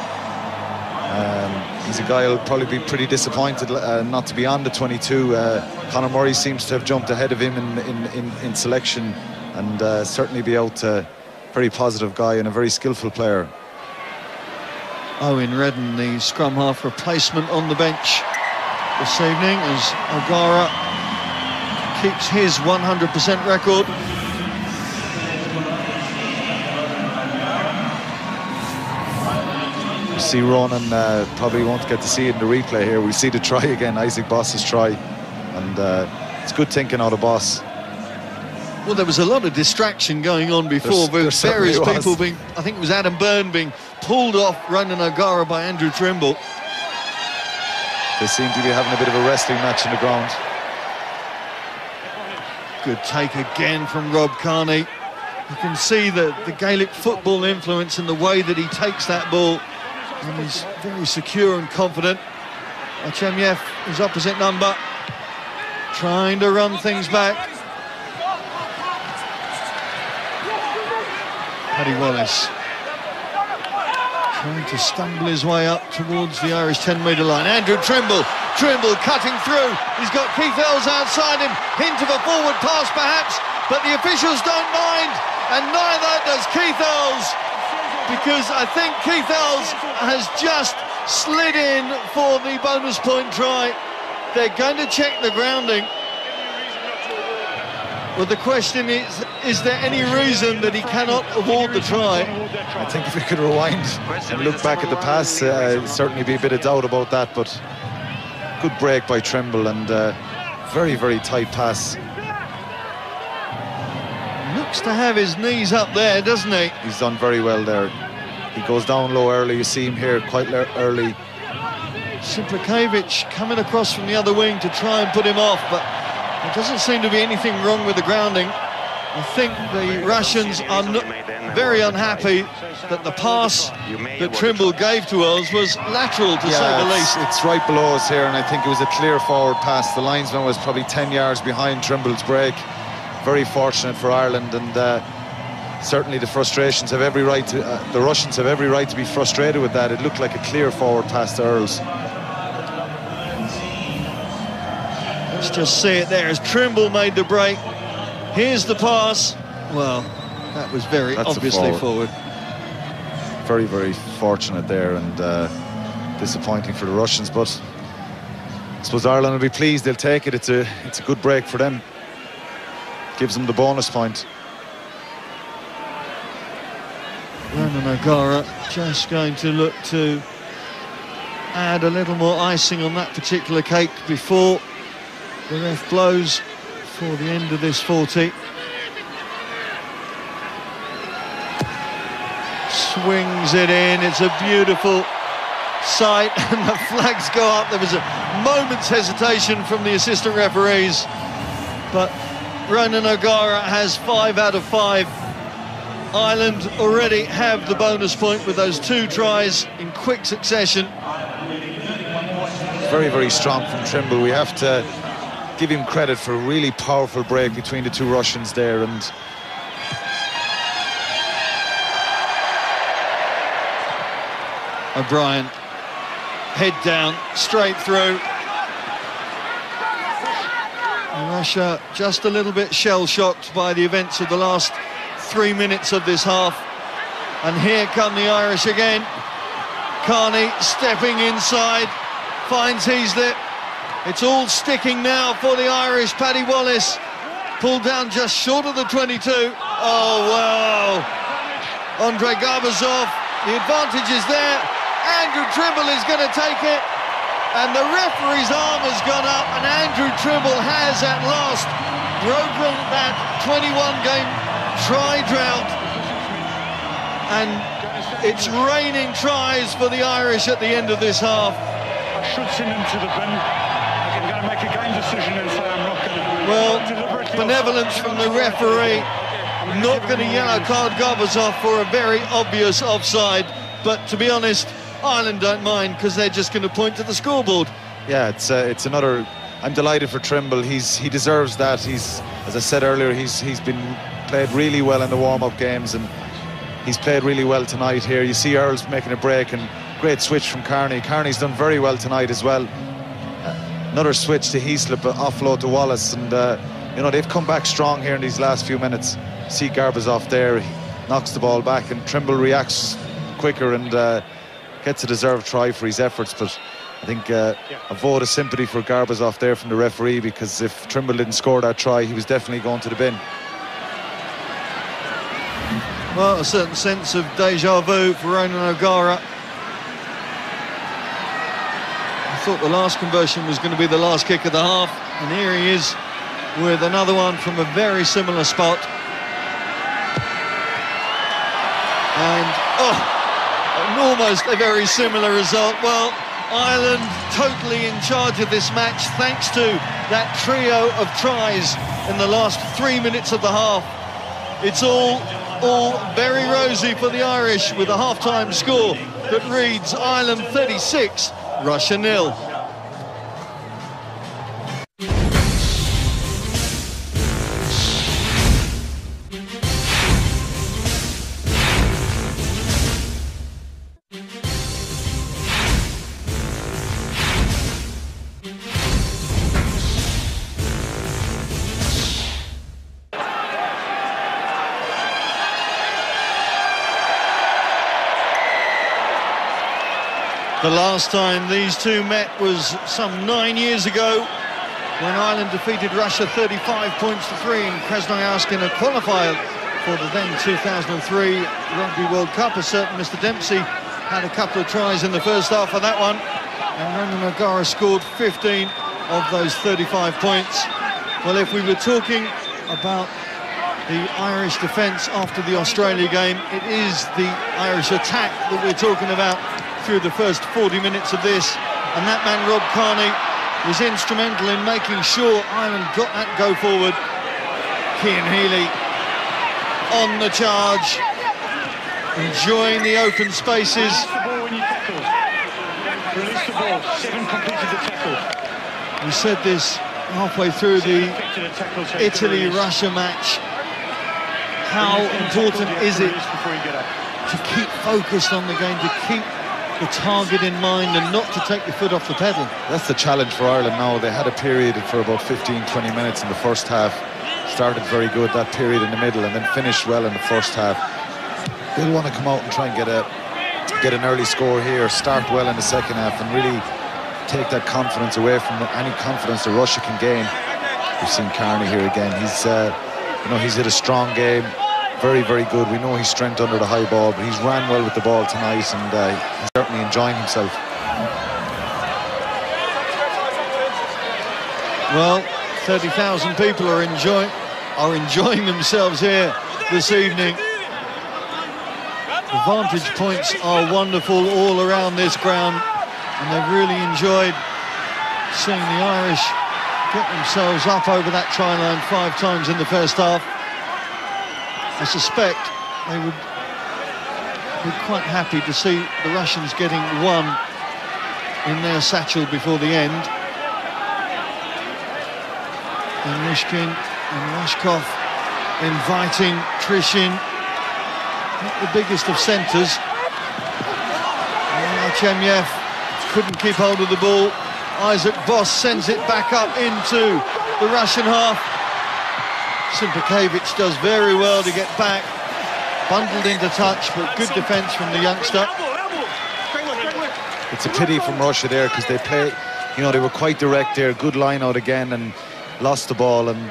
he's a guy who'll probably be pretty disappointed not to be on the 22. Conor Murray seems to have jumped ahead of him in selection, and certainly be out very positive guy and a very skillful player. Owen Redden, the scrum half replacement on the bench this evening, as O'Gara keeps his 100% record. You see Ronan probably won't get to see it in the replay here. We see the try again, Isaac Boss's try, and it's good thinking out of Boss. Well, there was a lot of distraction going on before with various people being, I think it was Adam Byrne being pulled off Ronan O'Gara by Andrew Trimble. They seem to be having a bit of a wrestling match in the ground. Good take again from Rob Kearney. You can see the Gaelic football influence in the way that he takes that ball, and he's very secure and confident. Achemiev, his opposite number, trying to run things back. Paddy Wallace trying to stumble his way up towards the Irish 10-metre line. Andrew Trimble cutting through. He's got Keith Earls outside him. Hint of a forward pass perhaps, but the officials don't mind, and neither does Keith Earls, because I think Keith Earls has just slid in for the bonus point try. They're going to check the grounding. Well, the question is there any reason that he cannot award the try? I think if we could rewind and look back at the pass, certainly be a bit of doubt about that, but good break by Trimble, and very, very tight pass. Looks to have his knees up there, doesn't he? He's done very well there. He goes down low early. You see him here quite early. Simplakevich coming across from the other wing to try and put him off, but there doesn't seem to be anything wrong with the grounding. I think the Russians are very unhappy that the pass that Trimble gave to us was lateral, to say the least. It's right below us here, and I think it was a clear forward pass. The linesman was probably 10 yards behind Trimble's break. Very fortunate for Ireland, and certainly the frustrations have every right to, the Russians have every right to be frustrated with that. It looked like a clear forward pass to Earls. Let's just see it there as Trimble made the break. Here's the pass. Well, that was very obviously forward. Very, very fortunate there, and disappointing for the Russians, but I suppose Ireland will be pleased. They'll take it. It's a good break for them. Gives them the bonus point. Ronan O'Gara just going to look to add a little more icing on that particular cake before the ref blows for the end of this 40. Swings it in. It's a beautiful sight, and the flags go up. There was a moment's hesitation from the assistant referees, but Ronan O'Gara has 5 out of 5. Ireland already have the bonus point with those 2 tries in quick succession. Very, very strong from Trimble. We have to give him credit for a really powerful break between the two Russians there. And O'Brien, head down, straight through. Russia just a little bit shell-shocked by the events of the last 3 minutes of this half. And here come the Irish again. Carney stepping inside, finds Heaslip. It's all sticking now for the Irish. Paddy Wallace pulled down just short of the 22. Oh, wow. Andrei Garbazov, the advantage is there. Andrew Trimble is going to take it. And the referee's arm has gone up, and Andrew Trimble has at last broken that 21-game try drought. And it's raining tries for the Irish at the end of this half. I should send him to the bin. I'm going to make a game decision and say I'm not going to... Well, benevolence from the referee. Not going to yellow card Garbazov for a very obvious offside. But to be honest, Ireland don't mind, because they're just going to point to the scoreboard. yeah, it's another. I'm delighted for Trimble. He deserves that. He's, as I said earlier, he's been played really well in the warm-up games, and he's played really well tonight here. You see Earls making a break, and great switch from Carney. Carney's done very well tonight as well. Another switch to Heaslip, offload to Wallace, and you know, they've come back strong here in these last few minutes. See Garbazov there, he knocks the ball back, and Trimble reacts quicker and gets a deserved try for his efforts. But I think a vote of sympathy for Garbazov there from the referee, because if Trimble didn't score that try, he was definitely going to the bin. Well, a certain sense of deja vu for Ronan O'Gara. I thought the last conversion was going to be the last kick of the half, and here he is with another one from a very similar spot. And, almost a very similar result. Well, Ireland totally in charge of this match, thanks to that trio of tries in the last 3 minutes of the half. It's all very rosy for the Irish, with a half-time score that reads Ireland 36, Russia 0. The last time these two met was some 9 years ago, when Ireland defeated Russia 35 points to 3 in Krasnoyarsk in a qualifier for the then 2003 Rugby World Cup. A certain Mr. Dempsey had a couple of tries in the first half of that one, and Ronan O'Gara scored 15 of those 35 points. Well, if we were talking about the Irish defence after the Australia game, it is the Irish attack that we're talking about through the first 40 minutes of this, and that man Rob Carney was instrumental in making sure Ireland got that go forward. Cian Healy on the charge, enjoying the open spaces. Release the ball when you tackle. Release the ball. 7 completed the tackle. We said this halfway through the Italy-Russia match. How important is it to keep focused on the game, to keep the target in mind and not to take your foot off the pedal? That's the challenge for Ireland now. They had a period for about 15-20 minutes in the first half. Started very good, that period in the middle, and then finished well in the first half. They'll want to come out and try and get an early score here, start well in the second half, and really take that confidence away from any confidence that Russia can gain. We've seen Carney here again. He's he's had a strong game. Very, very good. We know his strength under the high ball, but he's ran well with the ball tonight, and he's certainly enjoying himself. Well, 30,000 people are enjoying themselves here this evening. The vantage points are wonderful all around this ground, and they've really enjoyed seeing the Irish get themselves up over that try line 5 times in the first half. I suspect they would be quite happy to see the Russians getting 1 in their satchel before the end. Yanyushkin and Rashkov inviting Trish in. Not the biggest of centres. Artemyev couldn't keep hold of the ball. Isaac Voss sends it back up into the Russian half. Simpakevich does very well to get back. Bundled into touch, but good defence from the youngster. It's a pity from Russia there because they play, you know, they were quite direct there. Good line out again and lost the ball, and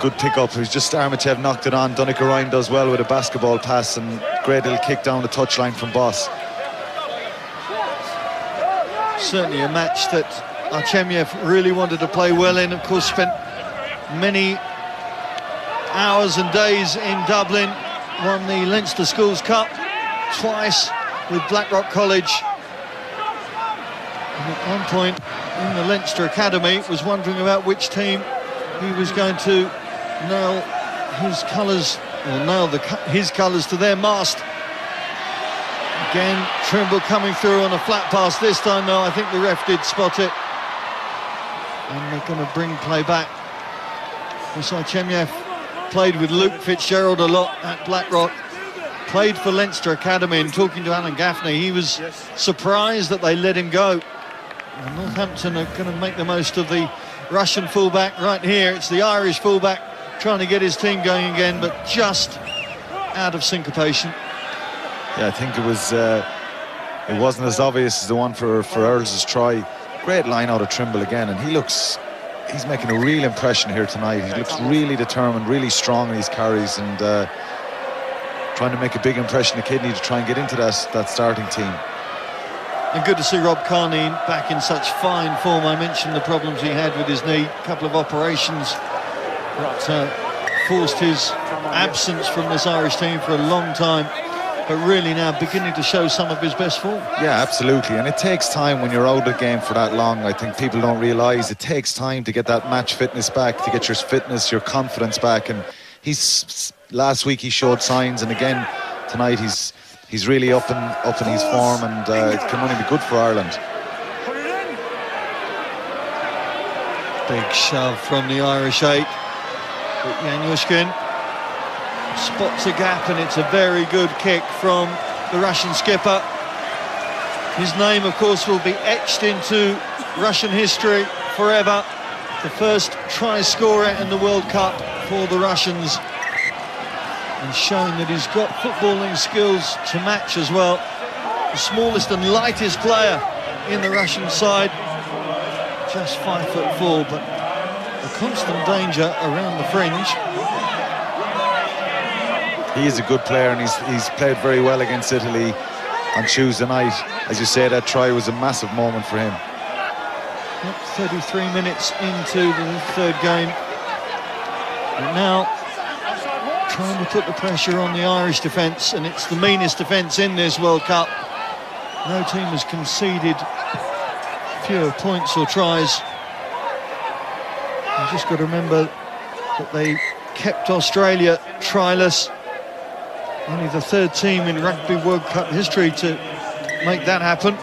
good pick-up. It was just Armachev knocked it on. Donica Ryan does well with a basketball pass, and great little kick down the touchline from Boss. Certainly a match that Artemyev really wanted to play well in. Of course, spent many hours and days in Dublin. Won the Leinster Schools Cup twice with Blackrock College. And at one point in the Leinster Academy was wondering about which team he was going to nail his colours, or nail his colours to their mast. Again, Trimble coming through on a flat pass. This time, though, I think the ref did spot it. And they're going to bring play back. Artemyev played with Luke Fitzgerald a lot at Blackrock. Played for Leinster Academy, and talking to Alan Gaffney, he was surprised that they let him go. And Northampton are going to make the most of the Russian fullback right here. It's the Irish fullback trying to get his team going again, but just out of syncopation. Yeah, I think it wasn't as obvious as the one for Earls' try. Great line out of Trimble again, and he's making a real impression here tonight. He looks really determined, really strong in his carries, and trying to make a big impression of Kidney to try and get into that starting team. And good to see Rob Carney back in such fine form. I mentioned the problems he had with his knee, a couple of operations that forced his absence from this Irish team for a long time, but really now beginning to show some of his best form. Yeah, absolutely, and it takes time when you're out of the game for that long. I think people don't realise it takes time to get that match fitness back, to get your fitness, your confidence back, and last week he showed signs, and again tonight he's really up in his form, and it can only be good for Ireland. Big shove from the Irish 8. But Yanyushkin spots a gap, and it's a very good kick from the Russian skipper. His name, of course, will be etched into Russian history forever. The first try scorer in the World Cup for the Russians, and showing that he's got footballing skills to match as well. The smallest and lightest player in the Russian side, just 5'4", but a constant danger around the fringe. He is a good player, and he's played very well against Italy on Tuesday night. As you say, that try was a massive moment for him. 33 minutes into the third game. And now trying to put the pressure on the Irish defence, and it's the meanest defence in this World Cup. No team has conceded fewer points or tries. You've just got to remember that they kept Australia tryless. Only the third team in Rugby World Cup history to make that happen.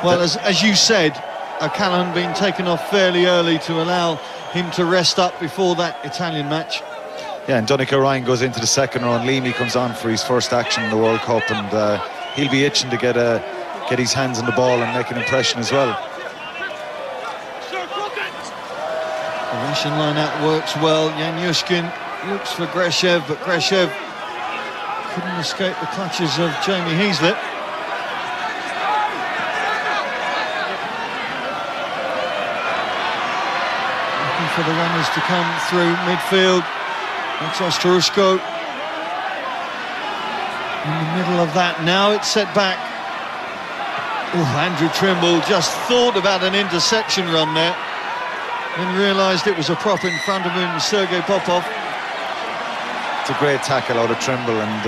Well, as you said, O'Callaghan being taken off fairly early to allow him to rest up before that Italian match. Yeah, and Donica Ryan goes into the second round. Leamy comes on for his first action in the World Cup, and he'll be itching to get his hands on the ball and make an impression as well. The Russian line-out works well. Yanyushkin looks for Greshev, but Greshev couldn't escape the clutches of Jamie Heaslip. Looking for the runners to come through midfield. That's Ostarushko in the middle of that. Now it's set back. Oh, Andrew Trimble just thought about an interception run there, then realised it was a prop in front of him, Sergei Popov. It's a great tackle out of Trimble, and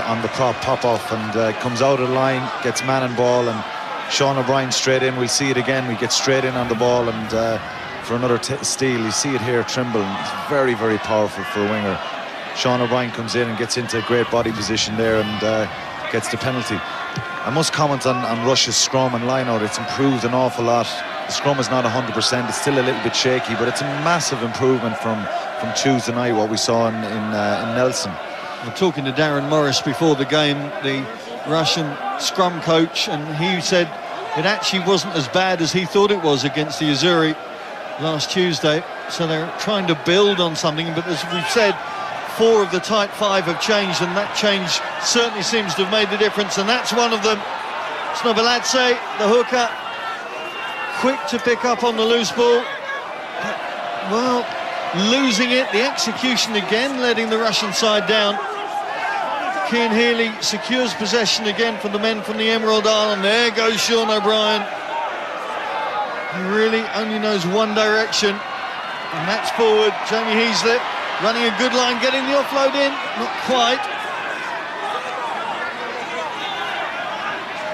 on the prop Popov, and comes out of the line, gets man and ball, and Sean O'Brien straight in. We'll see it again. We get straight in on the ball, and for another steal. You see it here, Trimble. It's very, very powerful for a winger. Sean O'Brien comes in and gets into a great body position there, and gets the penalty. I must comment on Russia's scrum and line-out. It's improved an awful lot The scrum is not 100%. It's still a little bit shaky, but it's a massive improvement from Tuesday night, what we saw in Nelson. I'm talking to Darren Morris before the game, the Russian scrum coach, and he said it actually wasn't as bad as he thought it was against the Azzurri last Tuesday. So they're trying to build on something, but as we've said, 4 of the tight 5 have changed, and that change certainly seems to have made the difference, and that's one of them. Snobeladze, the hooker, quick to pick up on the loose ball, but, well, losing it. The execution again, letting the Russian side down. Cian Healy secures possession again for the men from the Emerald Isle, and there goes Sean O'Brien. He really only knows one direction, and that's forward. Jamie Heaslip running a good line, getting the offload in, not quite.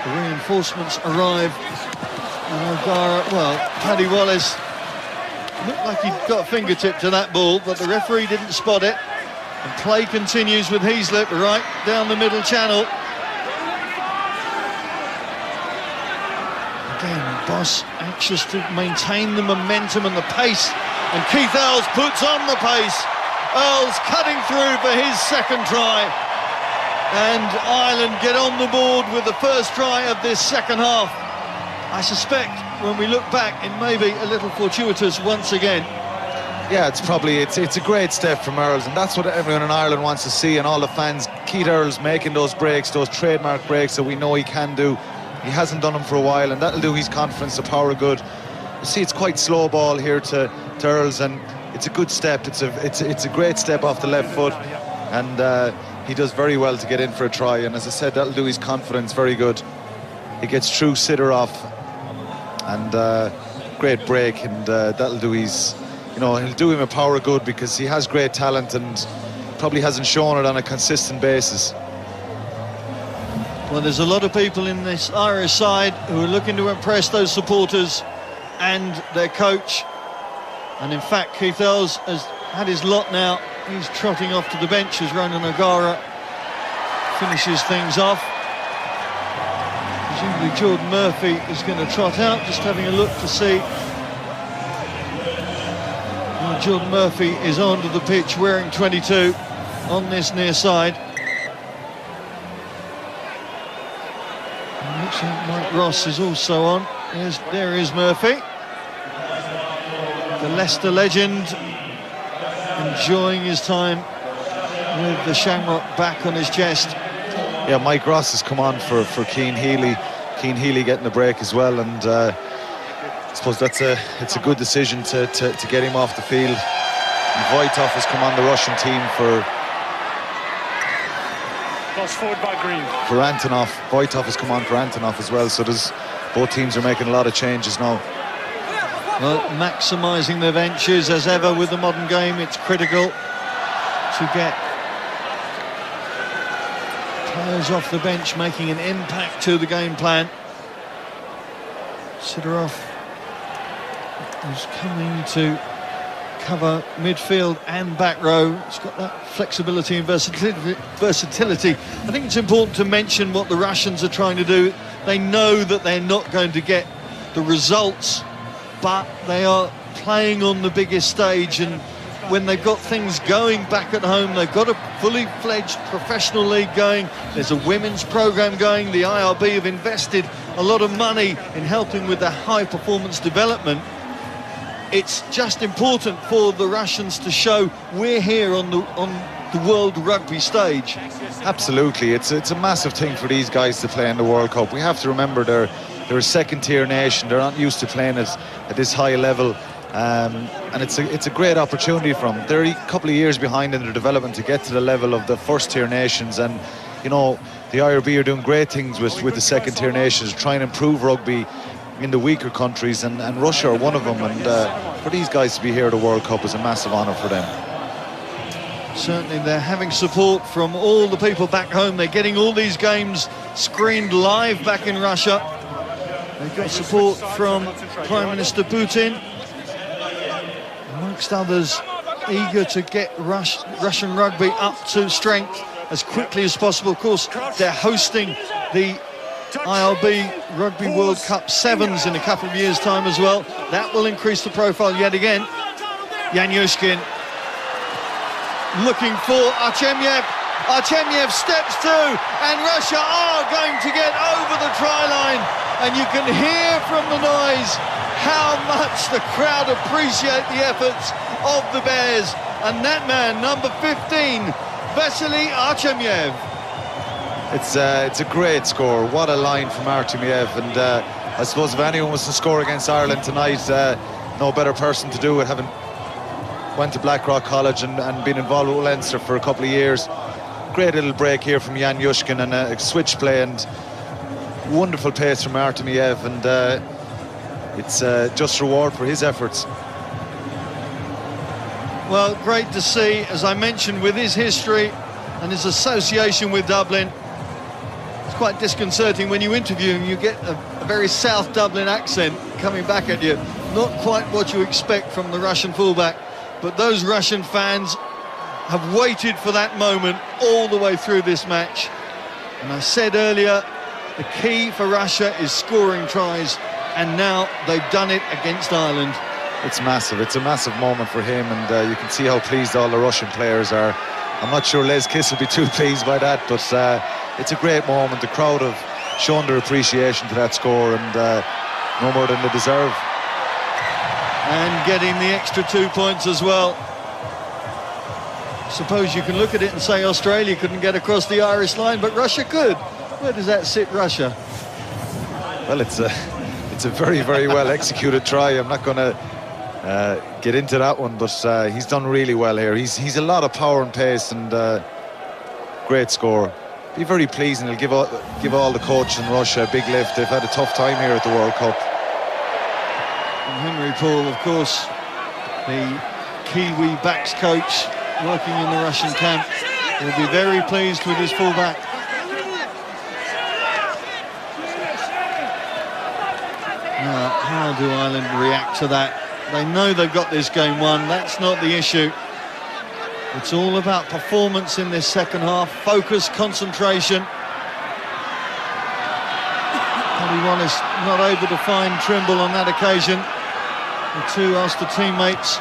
The reinforcements arrive, and O'Gara, well, Paddy Wallace looked like he'd got a fingertip to that ball, but the referee didn't spot it. And play continues with Heaslip right down the middle channel. Again, Boss anxious to maintain the momentum and the pace, and Keith Earls puts on the pace. Earls cutting through for his second try, and Ireland get on the board with the first try of this second half. I suspect when we look back, it may be a little fortuitous once again. Yeah, it's a great step from Earls, and that's what everyone in Ireland wants to see, and all the fans. Keith Earls making those breaks, those trademark breaks that we know he can do. He hasn't done them for a while, and that'll do his confidence, the power of good. You see, it's quite slow ball here to Earls, and it's a good step. It's a great step off the left foot, and he does very well to get in for a try. And as I said, that'll do his confidence very good. He gets through Sidorov, and great break, and that'll do his. You know, he'll do him a power of good because he has great talent and probably hasn't shown it on a consistent basis. Well, there's a lot of people in this Irish side who are looking to impress those supporters and their coach. And in fact, Keith Earls has had his lot now. He's trotting off to the bench as Ronan O'Gara finishes things off. Presumably Jordan Murphy is going to trot out, just having a look to see. Jordan Murphy is onto the pitch wearing 22 on this near side. And looks like Mike Ross is also on. There is Murphy. The Leicester legend enjoying his time with the shamrock back on his chest. Yeah, Mike Ross has come on for Cian Healy. Cian Healy getting the break as well, and I suppose it's a good decision to get him off the field. And Voitov has come on the Russian team for forward by Green. For Antonov. Voitov has come on for Antonov as well, so both teams are making a lot of changes now. Well, maximising their ventures as ever with the modern game. It's critical to get players off the bench making an impact to the game plan. Sidorov is coming to cover midfield and back row. It's got that flexibility and versatility. I think it's important to mention what the Russians are trying to do. They know that they're not going to get the results, but they are playing on the biggest stage, and when they've got things going back at home, they've got a fully fledged professional league going, there's a women's program going, the IRB have invested a lot of money in helping with the high performance development. It's just important for the Russians to show we're here on the world rugby stage. Absolutely, it's a massive thing for these guys to play in the World Cup. We have to remember they're a second-tier nation. They're not used to playing at this high level, and it's a great opportunity for them. They're a couple of years behind in their development to get to the level of the first-tier nations, and you know the IRB are doing great things with the second-tier nations, trying to improve rugby in the weaker countries, and Russia are one of them, and for these guys to be here at the World Cup is a massive honour for them. Certainly they're having support from all the people back home. They're getting all these games screened live back in Russia. They've got support from Prime Minister Putin, amongst others, eager to get Russian rugby up to strength as quickly as possible. Of course, they're hosting the IRB Rugby World Cup sevens in a couple of years' time as well. That will increase the profile yet again. Yanyushkin looking for Artemyev. Artemyev steps through, and Russia are going to get over the try line. And you can hear from the noise how much the crowd appreciate the efforts of the Bears. And that man, number 15, Vasily Artemyev. It's a great score. What a line from Artemyev. And I suppose if anyone was to score against Ireland tonight, no better person to do it, having went to Blackrock College and been involved with Leinster for a couple of years. Great little break here from Jan Yushkin, and a switch play and wonderful pace from Artemyev, and it's just reward for his efforts. Well, great to see, as I mentioned, with his history and his association with Dublin. It's quite disconcerting when you interview him, you get a very South Dublin accent coming back at you. Not quite what you expect from the Russian fullback, but those Russian fans have waited for that moment all the way through this match. And I said earlier, the key for Russia is scoring tries, and now they've done it against Ireland. It's massive. It's a massive moment for him, and you can see how pleased all the Russian players are. I'm not sure Les Kiss will be too pleased by that, but it's a great moment. The crowd have shown their appreciation to that score, and no more than they deserve. And getting the extra 2 points as well. Suppose you can look at it and say Australia couldn't get across the Irish line, but Russia could. Where does that sit Russia? Well, it's a very, very well executed try. I'm not going to get into that one, but he's done really well here. He's a lot of power and pace, and great score. Be very pleasing. He'll give all the coach in Russia a big lift. They've had a tough time here at the World Cup. And Henry Paul, of course, the Kiwi backs coach working in the Russian camp, will be very pleased with his fullback. Now, how do Ireland react to that? They know they've got this game won. That's not the issue. It's all about performance in this second half, focus, concentration. Paddy Wallace not able to find Trimble on that occasion. The two Ulster teammates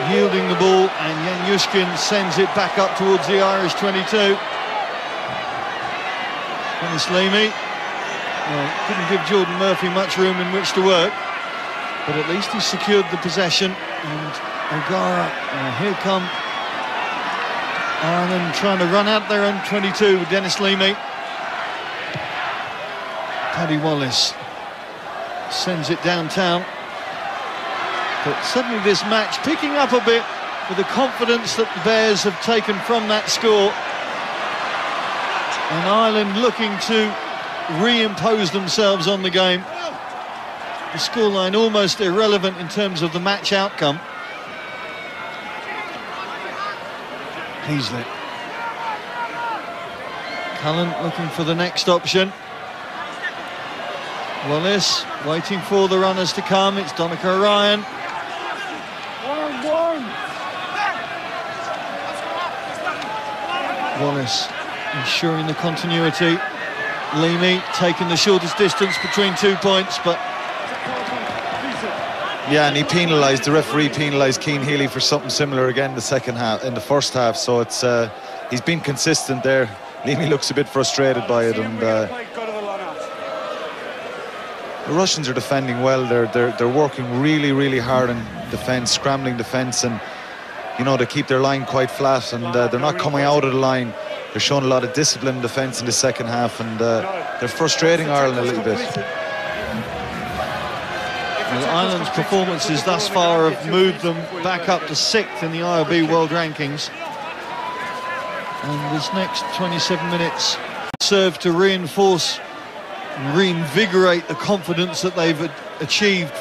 yielding the ball, and Jan Yushkin sends it back up towards the Irish 22. Dennis Leamy, well, couldn't give Jordan Murphy much room in which to work, but at least he secured the possession. And O'Gara, here come Ireland trying to run out their own 22 with Dennis Leamy. Paddy Wallace sends it downtown. But suddenly this match picking up a bit with the confidence that the Bears have taken from that score. And Ireland looking to reimpose themselves on the game. The scoreline almost irrelevant in terms of the match outcome. Heaslett. Cullen looking for the next option. Wallace waiting for the runners to come. It's Donica Ryan. Wallace ensuring the continuity. Leamy taking the shortest distance between 2 points, but yeah, and the referee penalised Cian Healy for something similar again in the first half, so it's he's been consistent there. Leamy looks a bit frustrated by it, and the Russians are defending well. They're working really, really hard in defence, scrambling defence, and you know, they keep their line quite flat, and they're not coming out of the line. They're showing a lot of discipline in defence in the second half, and they're frustrating Ireland a little bit. Well, Ireland's performances thus far have moved them back up to 6th in the IRB World Rankings. And this next 27 minutes serve to reinforce and reinvigorate the confidence that they've achieved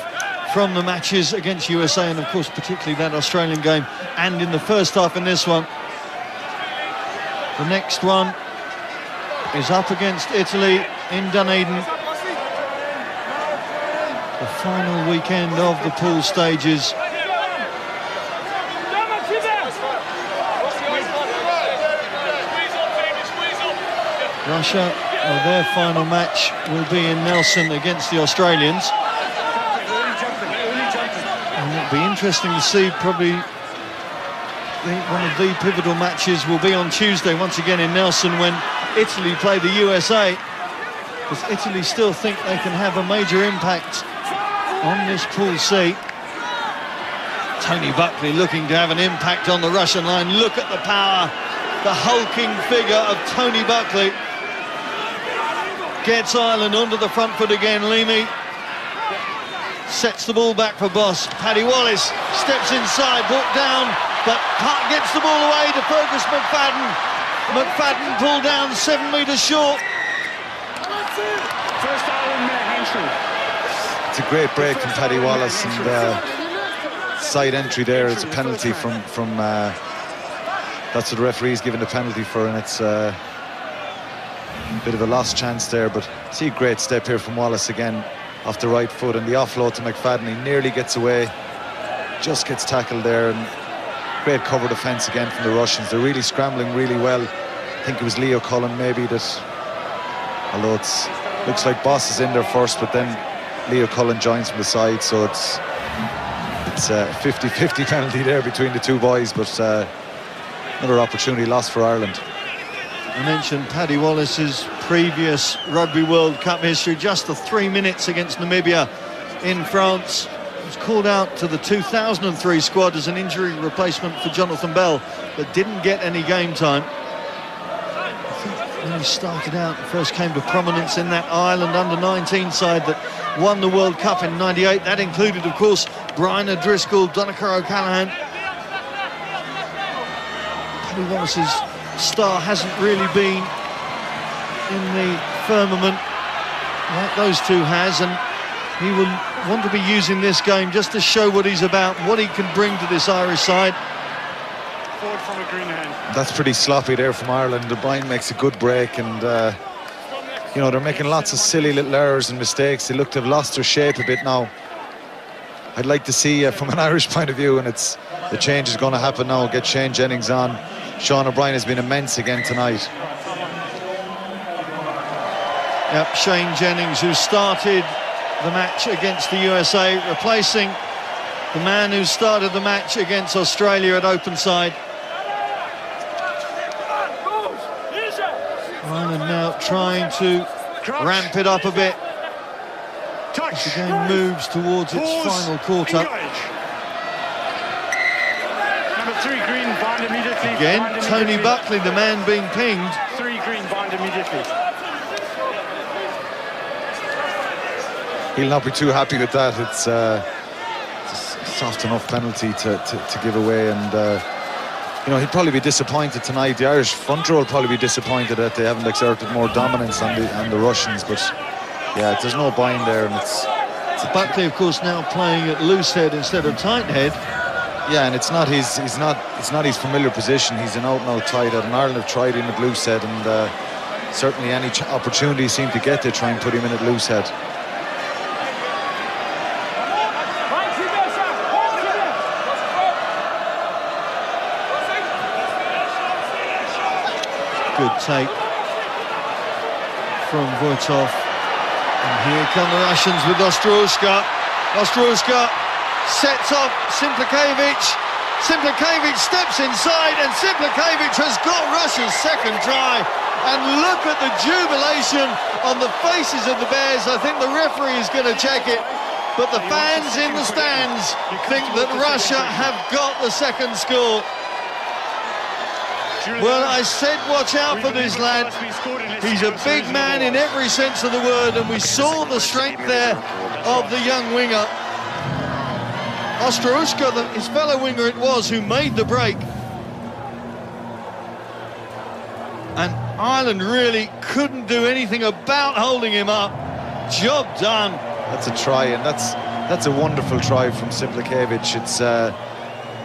from the matches against USA, and of course particularly that Australian game, and in the first half in this one. The next one is up against Italy in Dunedin. The final weekend of the pool stages. Russia, their final match will be in Nelson against the Australians. And it'll be interesting to see, probably one of the pivotal matches will be on Tuesday once again in Nelson when Italy play the USA, because Italy still think they can have a major impact on this Pool C. Tony Buckley looking to have an impact on the Russian line. Look at the power, the hulking figure of Tony Buckley. Gets Ireland onto the front foot again. Leamy sets the ball back for Boss. Paddy Wallace steps inside, brought down, but gets the ball away to Fergus McFadden. McFadden pulled down 7 metres short. First Ireland entry. It's a great break from Paddy Wallace, and side entry there is a penalty from that's what the referee's given the penalty for, and it's a bit of a lost chance there. But see a great step here from Wallace again off the right foot, and the offload to McFadden. He nearly gets away, just gets tackled there, and great cover defence again from the Russians. They're really scrambling really well. I think it was Leo Cullen maybe that, although it looks like Boss is in there first, but then Leo Cullen joins from the side, so it's a 50-50 penalty there between the two boys, but another opportunity lost for Ireland. I mentioned Paddy Wallace's previous Rugby World Cup history, just the 3 minutes against Namibia in France. He was called out to the 2003 squad as an injury replacement for Jonathan Bell, but didn't get any game time. I think when he started out, first came to prominence in that Ireland under-19 side that won the World Cup in '98. That included, of course, Brian O'Driscoll, Donnacha O'Callaghan. Paddy Wallace's star hasn't really been in the firmament like those two has, and he will want to be using this game just to show what he's about, what he can bring to this Irish side. Forward from a green hand. That's pretty sloppy there from Ireland. O'Brien makes a good break, and you know, they're making lots of silly little errors and mistakes. They look to have lost their shape a bit now. I'd like to see from an Irish point of view, and the change is going to happen now, get Shane Jennings on. Sean O'Brien has been immense again tonight. Yep, Shane Jennings, who started the match against the USA, replacing the man who started the match against Australia at open side. Ireland now trying to ramp it up a bit as the game moves towards its final quarter. Number 3 green, bind immediately. Again, Tony Buckley, the man being pinged. 3 green, bind immediately. He'll not be too happy with that. It's a soft enough penalty to give away, and you know, he'd probably be disappointed tonight. The Irish front row will probably be disappointed that they haven't exerted more dominance on the Russians, but yeah, there's no bind there, and it's Buckley, of course, now playing at loose head instead of tight head. Yeah, and it's not his familiar position. He's an out-and-out tight head, and Ireland have tried him at loose head, and certainly any opportunity he seemed to get, to try and put him in at loose head. Good take from Voitov. And here come the Russians with Ostroushka. Ostroushka sets up Simplakevich. Simplakevich steps inside, and Simplakevich has got Russia's second try. And look at the jubilation on the faces of the Bears. I think the referee is going to check it, but the fans in the stands think that Russia have got the second score. Well, I said watch out for this lad. He's a big man in every sense of the word, and we saw the strength there of the young winger. Ostroushka, his fellow winger it was, who made the break. And Ireland really couldn't do anything about holding him up. Job done. That's a try, and that's a wonderful try from Simplakevich.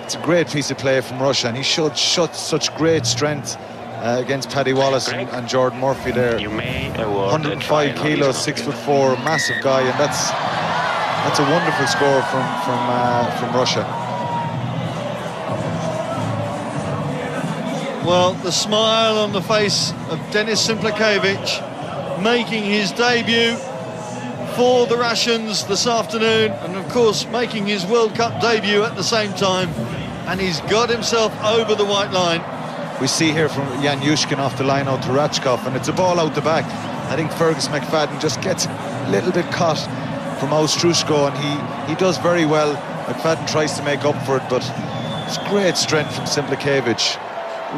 It's a great piece of play from Russia, and he showed such great strength against Paddy Wallace and Jordan Murphy there. 105 kilos, 6'4", massive guy, and that's a wonderful score from Russia. Well, the smile on the face of Denis Simplakevich, making his debut for the Russians this afternoon, and of course making his World Cup debut at the same time, and he's got himself over the white line. We see here from Jan Yushkin off the line out to Rachkov, and it's a ball out the back. I think Fergus McFadden just gets a little bit caught from Ostrushko, and he does very well. McFadden tries to make up for it, but it's great strength from Simplakevich.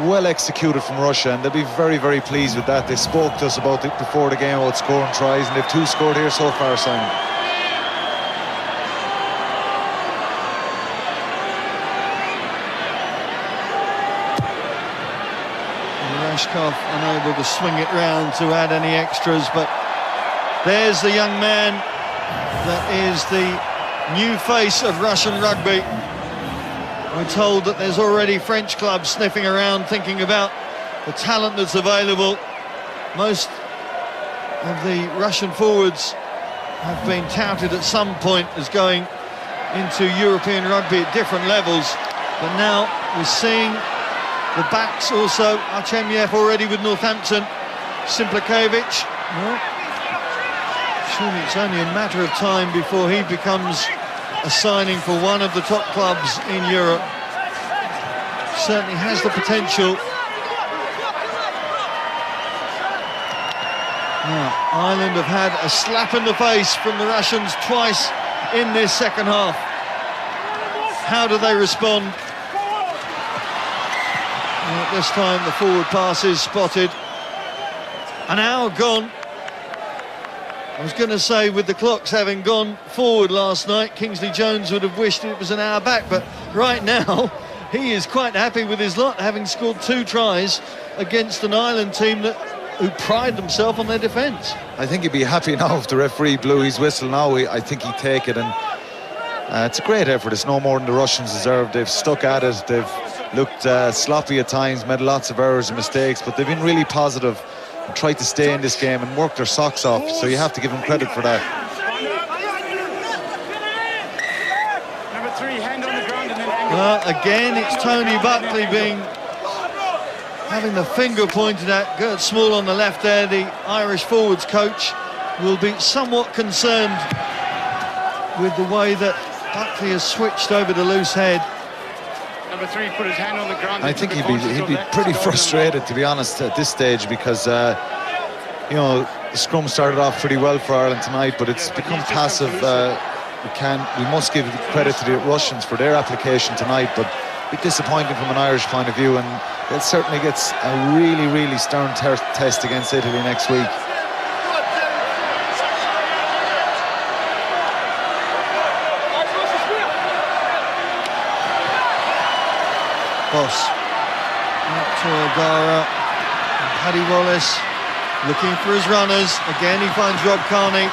Well executed from Russia, and they'll be very, very pleased with that. They spoke to us about it before the game about scoring tries, and they've 2 scored here so far, Simon. Rashkov unable to swing it round to add any extras, but there's the young man that is the new face of Russian rugby. We're told that there's already French clubs sniffing around thinking about the talent that's available. Most of the Russian forwards have been touted at some point as going into European rugby at different levels, but now we're seeing the backs also. Artemyev already with Northampton. Simplakevich, well, surely it's only a matter of time before he becomes a signing for one of the top clubs in Europe. Certainly has the potential. Now, Ireland have had a slap in the face from the Russians twice in this second half. How do they respond? Well, this time the forward pass is spotted. An hour gone. I was going to say, with the clocks having gone forward last night, Kingsley Jones would have wished it was an hour back, but right now he is quite happy with his lot, having scored 2 tries against an Ireland team who pride themselves on their defence. I think he'd be happy now if the referee blew his whistle now. I think he'd take it, and it's a great effort. It's no more than the Russians deserve. They've stuck at it, they've looked sloppy at times, made lots of errors and mistakes, but they've been really positive and tried to stay in this game and work their socks off, so you have to give them credit for that. Well, again, it's Tony Buckley having the finger pointed at Gert Small on the left there. The Irish forwards coach will be somewhat concerned with the way that Buckley has switched over the loose head. Number 3 put his hand on the ground. I think he'd be pretty frustrated, to be honest, at this stage, because you know, the scrum started off pretty well for Ireland tonight, but it's become passive. We must give credit to the Russians for their application tonight, but a bit disappointing from an Irish point of view, and they'll certainly get a really, really stern test against Italy next week. Boss out to O'Gara, and Paddy Wallace looking for his runners. Again he finds Rob Carney.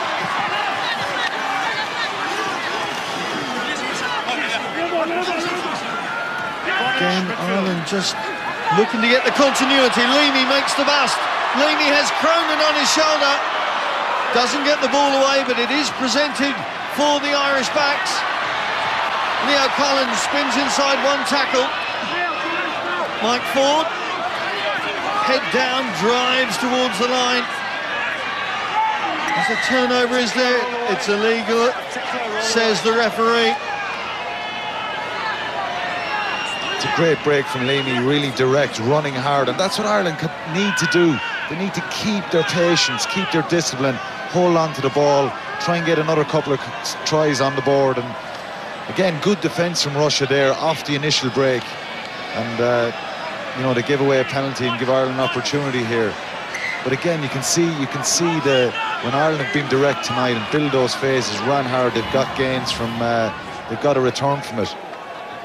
Again Ireland just looking to get the continuity. Leamy makes the bust. Leamy has Cronin on his shoulder, doesn't get the ball away, but it is presented for the Irish backs. Leo Collins spins inside one tackle. Mike Ford, head down, drives towards the line. As a turnover is there, it's illegal, says the referee. It's a great break from Leamy, really direct, running hard, and that's what Ireland need to do. They need to keep their patience, keep their discipline, hold on to the ball, try and get another couple of tries on the board. And again, good defence from Russia there off the initial break, and you know, they give away a penalty and give Ireland an opportunity here. But again, you can see when Ireland have been direct tonight and build those phases, ran hard, they've got gains from, they've got a return from it.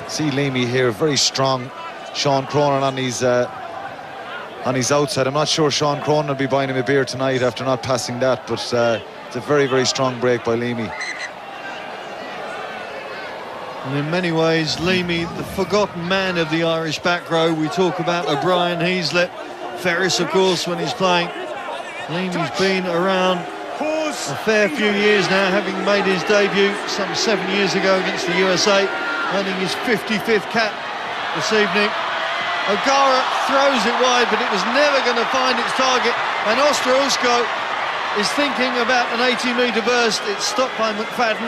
See Leamy here, very strong. Sean Cronin on his outside. I'm not sure Sean Cronin will be buying him a beer tonight after not passing that, but it's a very, very strong break by Leamy. And in many ways, Leamy, the forgotten man of the Irish back row. We talk about O'Brien, Heaslett, Ferris, of course, when he's playing. Leamy's been around a fair few years now, having made his debut some 7 years ago against the USA, earning his 55th cap this evening. O'Gara throws it wide, but it was never going to find its target. And Ostrołęska is thinking about an 80-metre burst. It's stopped by McFadden.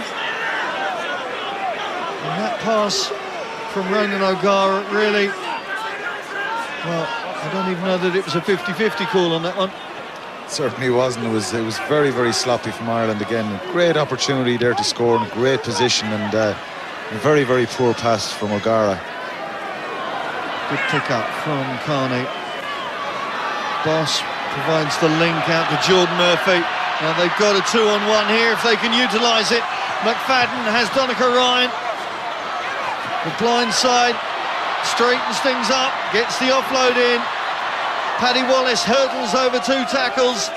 And that pass from Ronan O'Gara, really, well, I don't even know that it was a 50-50 call on that one. Certainly wasn't. It was very, very sloppy from Ireland again. A great opportunity there to score in a great position, and a very, very poor pass from O'Gara. Good pick-up from Carney. Boss provides the link out to Jordan Murphy. Now they've got a 2-on-1 here if they can utilise it. McFadden has Donica Ryan. The blind side straightens things up, gets the offload in. Paddy Wallace hurdles over 2 tackles.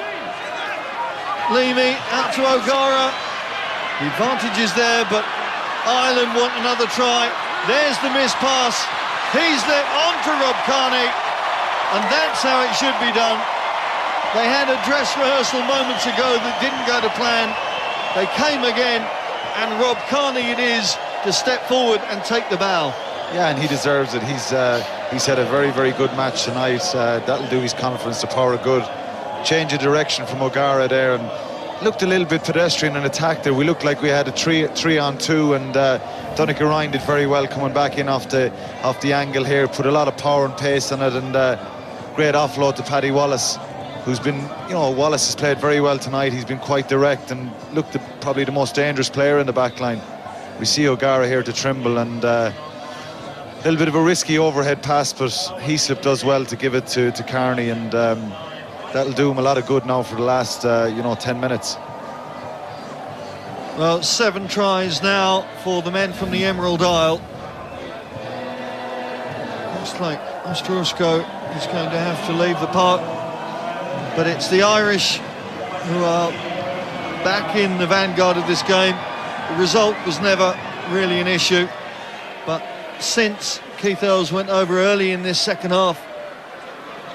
Leamy out to O'Gara. The advantage is there, but Ireland want another try. There's the missed pass. He's there on to Rob Carney, and that's how it should be done. They had a dress rehearsal moments ago that didn't go to plan. They came again, and Rob Carney it is to step forward and take the bow. Yeah, and he deserves it. He's had a very, very good match tonight. That'll do his confidence to power good. Change of direction from O'Gara there, and looked a little bit pedestrian in attack there. We looked like we had a 3-on-2, and Donica Ryan did very well coming back in off the angle here. Put a lot of power and pace on it, and great offload to Paddy Wallace, who's been, Wallace has played very well tonight. He's been quite direct and looked probably the most dangerous player in the back line. We see O'Gara here to Trimble, and a little bit of a risky overhead pass, but Heaslip does well to give it to Carney, and that'll do him a lot of good now for the last 10 minutes. Well, 7 tries now for the men from the Emerald Isle. Looks like Ostrołęska is going to have to leave the park, but it's the Irish who are back in the vanguard of this game. The result was never really an issue, but since Keith Earls went over early in this second half,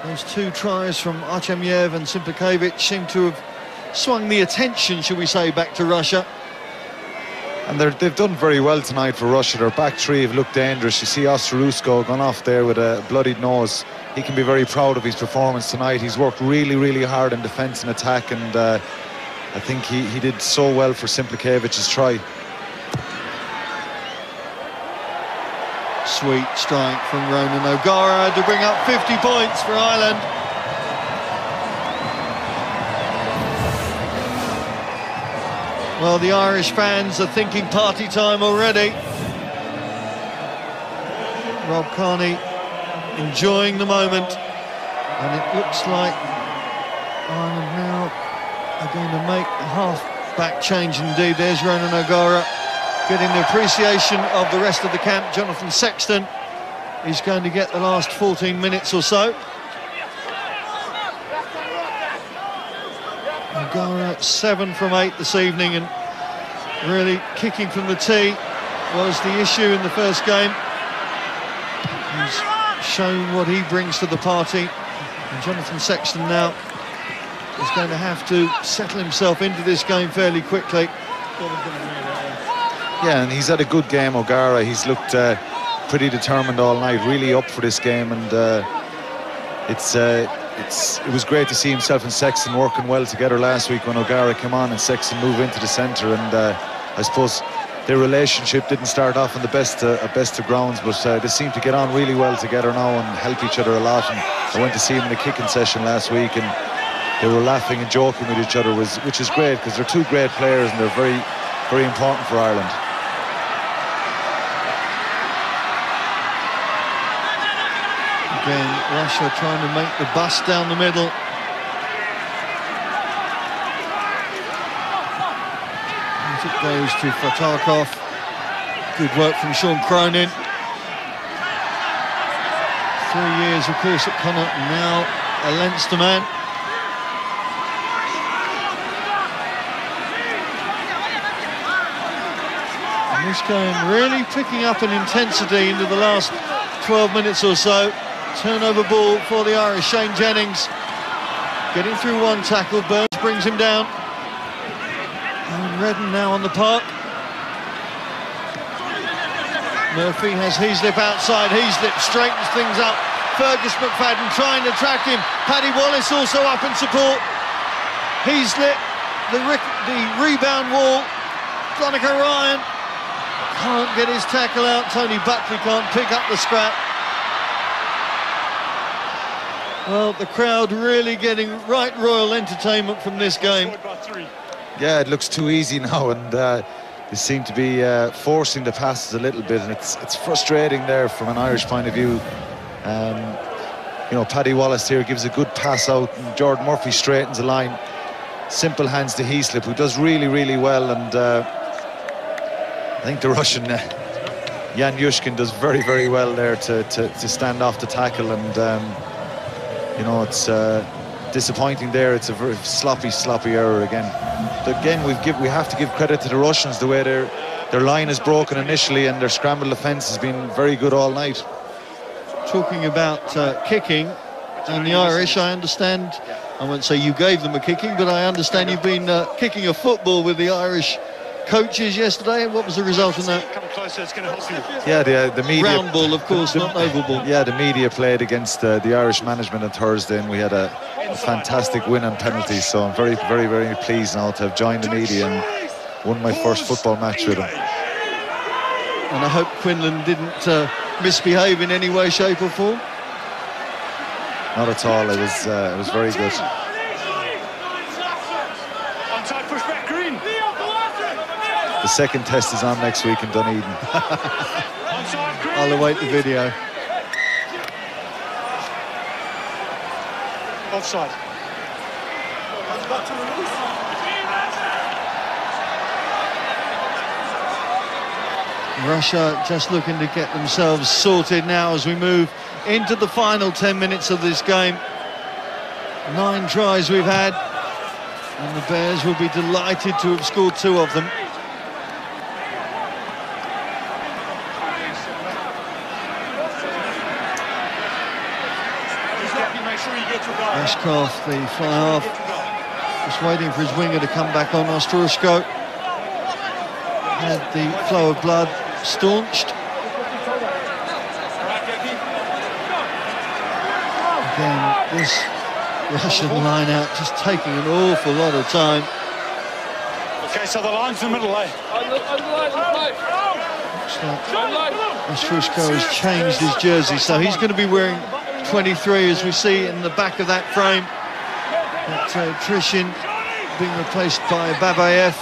those 2 tries from Artemyev and Simplikevich seem to have swung the attention, shall we say, back to Russia. And they've done very well tonight for Russia. Their back 3 have looked dangerous. You see Ostrołęska gone off there with a bloodied nose. He can be very proud of his performance tonight. He's worked really, really hard in defence and attack, and I think he did so well for Simplikevich's try. Sweet strike from Ronan O'Gara to bring up 50 points for Ireland. Well, the Irish fans are thinking party time already. Rob Carney enjoying the moment, and it looks like Ireland now are going to make a half-back change indeed. There's Ronan O'Gara getting the appreciation of the rest of the camp. Jonathan Sexton is going to get the last 14 minutes or so. O'Gara 7 from 8 this evening, and really kicking from the tee was the issue in the first game. He's shown what he brings to the party, and Jonathan Sexton now is going to have to settle himself into this game fairly quickly. Yeah, and he's had a good game, O'Gara. He's looked pretty determined all night, really up for this game, and it was great to see himself and Sexton working well together last week when O'Gara came on and Sexton moved into the centre, and I suppose their relationship didn't start off on the best of grounds, but they seem to get on really well together now and help each other a lot. And I went to see them in a kicking session last week, and they were laughing and joking with each other, which is great, because they're 2 great players and they're very, very important for Ireland. Again, Russia trying to make the bust down the middle. And it goes to Fatakov. Good work from Sean Cronin. 3 years, of course, at Connacht, and now a Leinster man. And this game really picking up in intensity into the last 12 minutes or so. Turnover ball for the Irish. Shane Jennings getting through 1 tackle. Burns brings him down. And Redden now on the park. Murphy has Heaslip outside. Heaslip straightens things up Fergus McFadden trying to track him. Paddy Wallace also up in support. Heaslip, the rebound wall. Donica Ryan can't get his tackle out. Tony Buckley can't pick up the scrap. Well, the crowd really getting right royal entertainment from this game. Yeah, it looks too easy now, and they seem to be forcing the passes a little bit, and it's frustrating there from an Irish point of view. You know, Paddy Wallace here gives a good pass out, and Jordan Murphy straightens the line. Simple hands to Heaslip, who does really, really well, and I think the Russian Jan Yushkin does very, very well there to stand off the tackle, and you know, it's disappointing there. It's a very sloppy error again. Again, we have to give credit to the Russians, the way their line is broken initially, and their scramble defence has been very good all night. Talking about kicking, and the Irish, I understand, I won't say you gave them a kicking, but I understand you've been kicking a football with the Irish coaches yesterday. What was the result of that? Come closer, it's going to help you. Yeah, the media... Round ball, of course, not oval ball. Yeah, the media played against the Irish management on Thursday, and we had a fantastic win on penalties, so I'm very, very, very pleased now to have joined the media and won my first football match with them. And I hope Quinlan didn't misbehave in any way, shape or form. Not at all. It was very good. Onside push back, Green. The second test is on next week in Dunedin. I'll await the video. Offside. Russia just looking to get themselves sorted now as we move into the final 10 minutes of this game. 9 tries we've had, and the Bears will be delighted to have scored 2 of them. Ashcroft, the fly half, just waiting for his winger to come back on. Ostroshko had the flow of blood staunched. Again, this Russian line out just taking an awful lot of time. Okay, so the line's in the middle, eh? Ostroshko has changed his jersey, so he's going to be wearing 23, as we see in the back of that frame. That Trishin being replaced by Babayev.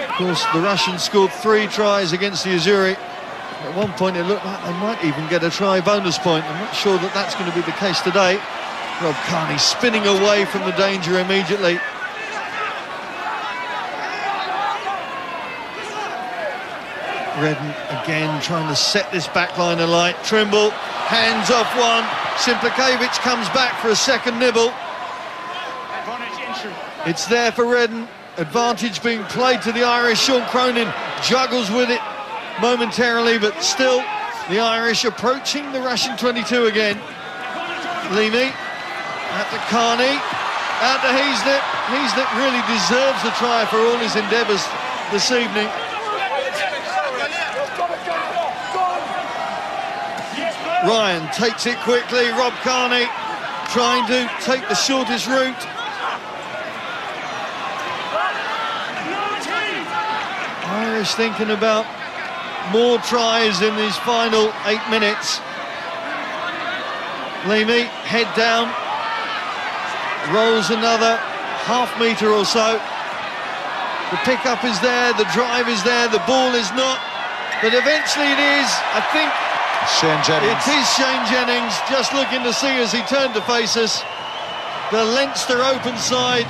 Of course, the Russians scored 3 tries against the Azzurri. At one point, it looked like they might even get a try bonus point. I'm not sure that that's going to be the case today. Rob Kearney spinning away from the danger immediately. Redden again trying to set this back line alight. Trimble, hands off one. Simplakevich comes back for a second nibble. It's there for Redden. Advantage being played to the Irish. Sean Cronin juggles with it momentarily, but still the Irish approaching the Russian 22 again. Leamy out to Kearney, out to Heaslip. Heaslip really deserves a try for all his endeavours this evening. Ryan takes it quickly. Rob Kearney trying to take the shortest route. Irish thinking about more tries in these final 8 minutes. Leamy, head down, rolls another half-metre or so. The pick-up is there, the drive is there, the ball is not, but eventually it is, I think. Shane Jennings. It is Shane Jennings, just looking to see as he turned to face us. The Leinster open side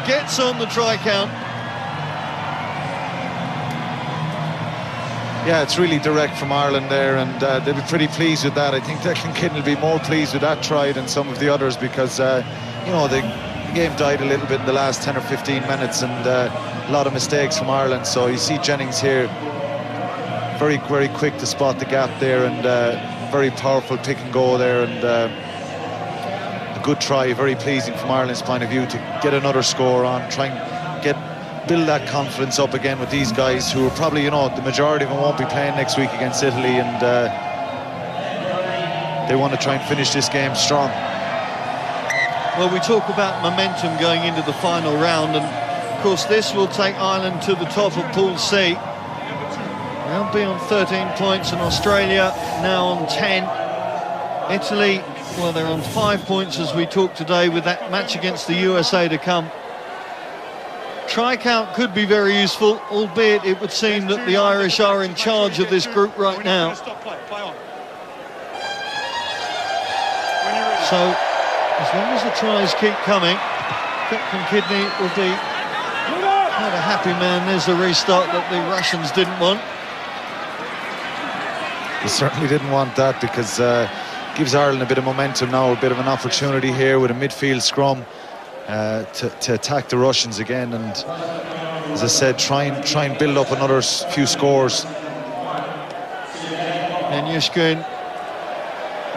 gets on the try count. Yeah, it's really direct from Ireland there, and they'll be pretty pleased with that. I think Declan Kidden will be more pleased with that try than some of the others, because you know, the game died a little bit in the last 10 or 15 minutes, and a lot of mistakes from Ireland. So you see Jennings here, very, very quick to spot the gap there, and very powerful pick and go there, and a good try, very pleasing from Ireland's point of view to get another score on, try and get build that confidence up again with these guys who are probably, you know, the majority of them won't be playing next week against Italy, and they want to try and finish this game strong. Well, we talk about momentum going into the final round, and of course this will take Ireland to the top of Pool C. They'll be on 13 points, and Australia now on 10. Italy, well, they're on 5 points as we talk today, with that match against the USA to come. Try count could be very useful, albeit it would seem that the Irish are in charge of this group right now. So, as long as the tries keep coming, Captain Kidney will be quite a happy man. There's a restart that the Russians didn't want. He certainly didn't want that, because gives Ireland a bit of momentum now, a bit of an opportunity here with a midfield scrum to attack the Russians again, and as I said, try and build up another few scores. And Yushkin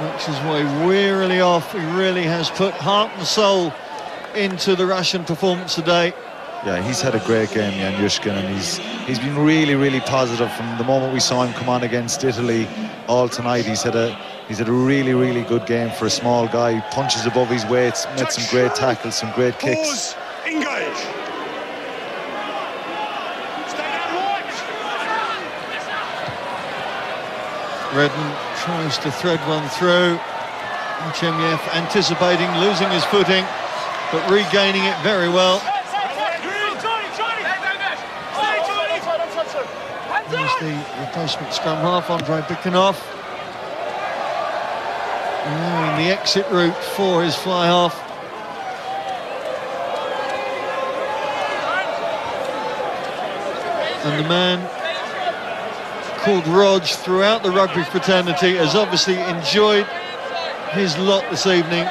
works his way wearily off. He really has put heart and soul into the Russian performance today. Yeah, he's had a great game, Jan Yushkin, and he's been really, really positive from the moment we saw him come on against Italy all tonight. He's had a really, really good game for a small guy. He punches above his weight, made some great tackles, some great kicks. Engage. Stay down right. Redden tries to thread one through. Chemiev anticipating, losing his footing, but regaining it very well. There's the replacement scrum half, Andrei Bikhanov. Knowing the exit route for his fly half. And the man called Rog throughout the rugby fraternity has obviously enjoyed his lot this evening.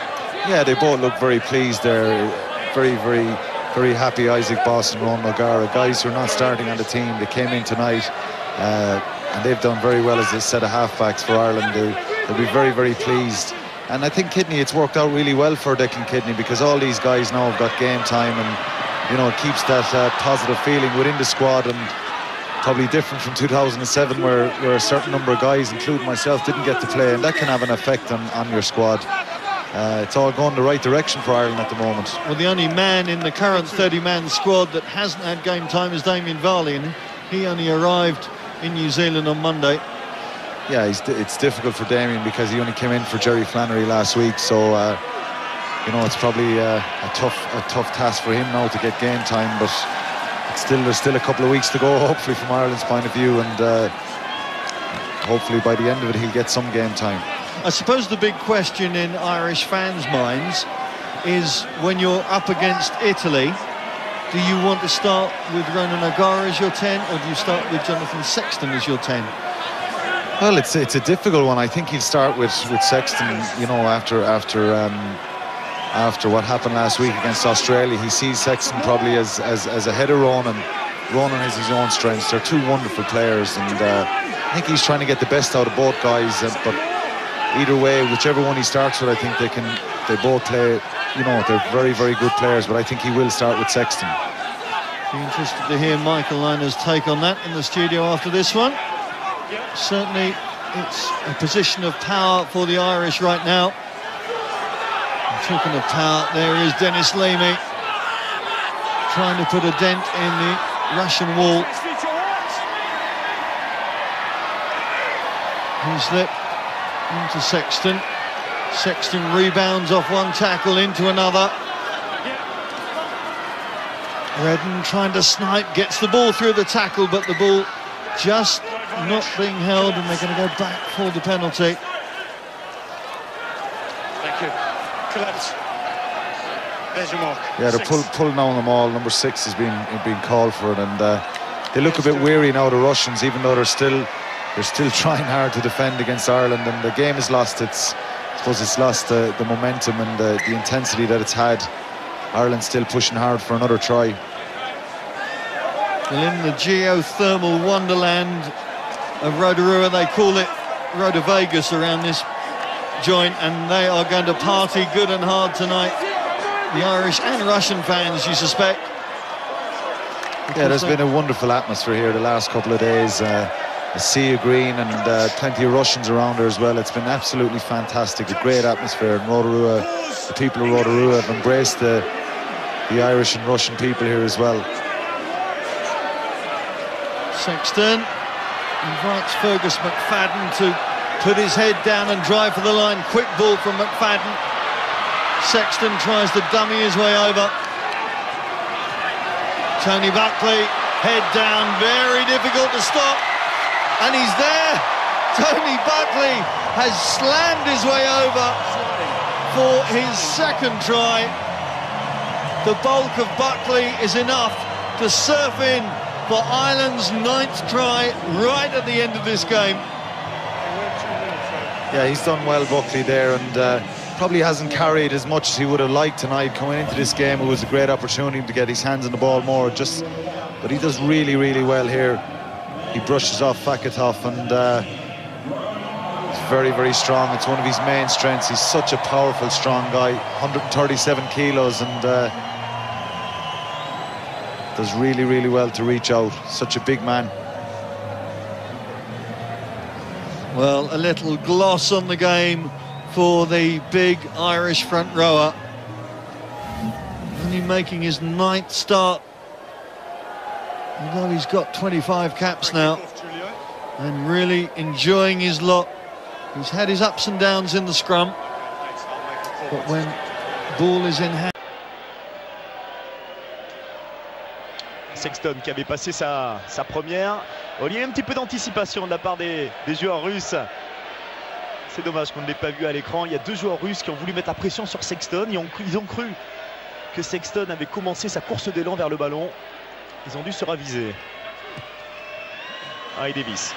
Yeah, they both look very pleased there. Very, very, very happy. Isaac Boss and Ron O'Gara, guys who are not starting on the team. They came in tonight and they've done very well as a set of halfbacks for Ireland. They'll be very, very pleased. And I think Kidney, it's worked out really well for Declan Kidney, because all these guys now have got game time, and you know, it keeps that positive feeling within the squad. And probably different from 2007, where a certain number of guys, including myself, didn't get to play, and that can have an effect on your squad. It's all going the right direction for Ireland at the moment. Well, the only man in the current 30-man squad that hasn't had game time is Damien Varley, and he only arrived in New Zealand on Monday. Yeah, it's difficult for Damien because he only came in for Jerry Flannery last week, so you know, it's probably a tough task for him now to get game time, but there's still a couple of weeks to go, hopefully, from Ireland's point of view, and hopefully by the end of it he'll get some game time. I suppose the big question in Irish fans' minds is, when you're up against Italy, do you want to start with Ronan O'Gara as your 10, or do you start with Jonathan Sexton as your 10? Well, it's a difficult one. I think he'll start with Sexton, you know, after what happened last week against Australia. He sees Sexton probably as ahead of Ronan. Ronan has his own strengths. They're two wonderful players, and I think he's trying to get the best out of both guys. But either way, whichever one he starts with, I think they both play, you know, they're very, very good players, but I think he will start with Sexton. Be interested to hear Michael Liner's take on that in the studio after this one. Certainly it's a position of power for the Irish right now. And talking of power, there is Dennis Leamy trying to put a dent in the Russian wall. He's let into Sexton. Sexton rebounds off one tackle into another. Redden trying to snipe, gets the ball through the tackle, but the ball just not being held, and they're going to go back for the penalty. Thank you. Collapse. There's your mark. Yeah, they're pulling on them all. Number 6 is being called for it, and they look a bit weary now, the Russians, even though they're still trying hard to defend against Ireland, and the game has lost its, I suppose it's lost the momentum and the intensity that it's had. Ireland still pushing hard for another try. Well, in the geothermal wonderland of Rotorua, they call it Rotor Vegas around this joint, and they are going to party good and hard tonight. The Irish and Russian fans, you suspect. Yeah, there's been a wonderful atmosphere here the last couple of days. A sea of green and plenty of Russians around there as well. It's been absolutely fantastic, a great atmosphere. And Rotorua, the people of Rotorua have embraced the Irish and Russian people here as well. Sexton invites Fergus McFadden to put his head down and drive for the line. Quick ball from McFadden. Sexton tries to dummy his way over. Tony Buckley, head down, very difficult to stop. And he's there. Tony Buckley has slammed his way over for his second try. The bulk of Buckley is enough to surf in for Ireland's 9th try right at the end of this game. Yeah, he's done well, Buckley, there, and probably hasn't carried as much as he would have liked tonight. Coming into this game, it was a great opportunity to get his hands on the ball more, but he does really, really well here. He brushes off Fakatov, and he's very, very strong. It's one of his main strengths. He's such a powerful, strong guy, 137 kilos, and does really, really well to reach out. Such a big man. Well, a little gloss on the game for the big Irish front rower. Only making his 9th start, although he's got 25 caps now, and really enjoying his lot. He's had his ups and downs in the scrum, but when ball is in hand. Sexton qui avait passé sa première. Oh, il y a un petit peu d'anticipation de la part des joueurs russes. C'est dommage qu'on ne l'ait pas vu à l'écran. Il y a 2 joueurs russes qui ont voulu mettre la pression sur Sexton. Ils ont cru que Sexton avait commencé sa course d'élan vers le ballon. Ils ont dû se raviser. Ah, et Davis.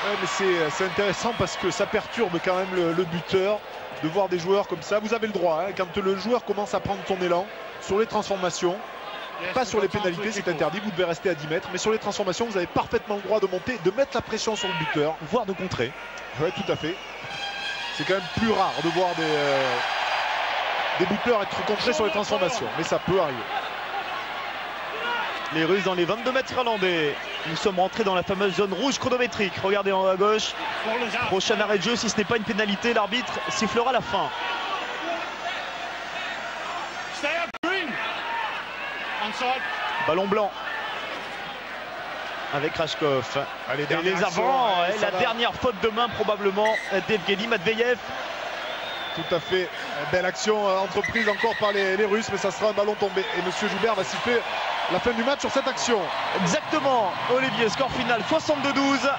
Ouais, mais c'est intéressant parce que ça perturbe quand même le buteur de voir des joueurs comme ça. Vous avez le droit, hein, quand le joueur commence à prendre son élan sur les transformations. Pas sur les pénalités, c'est interdit, vous devez rester à 10 mètres. Mais sur les transformations, vous avez parfaitement le droit de monter, de mettre la pression sur le buteur, voire de contrer. Oui, tout à fait. C'est quand même plus rare de voir des buteurs être contrés sur les transformations. Mais ça peut arriver. Les Russes dans les 22 mètres irlandais. Nous sommes rentrés dans la fameuse zone rouge chronométrique. Regardez en haut à gauche. Prochain arrêt de jeu, si ce n'est pas une pénalité, l'arbitre sifflera la fin. Ballon blanc avec Rashkov. Allez, et les avants, la dernière faute de main probablement d'Evgeny Matveyev. Tout à fait, belle action entreprise encore par les Russes, mais ça sera un ballon tombé. Et Monsieur Joubert va siffler la fin du match sur cette action. Exactement, Olivier, score final 62-12.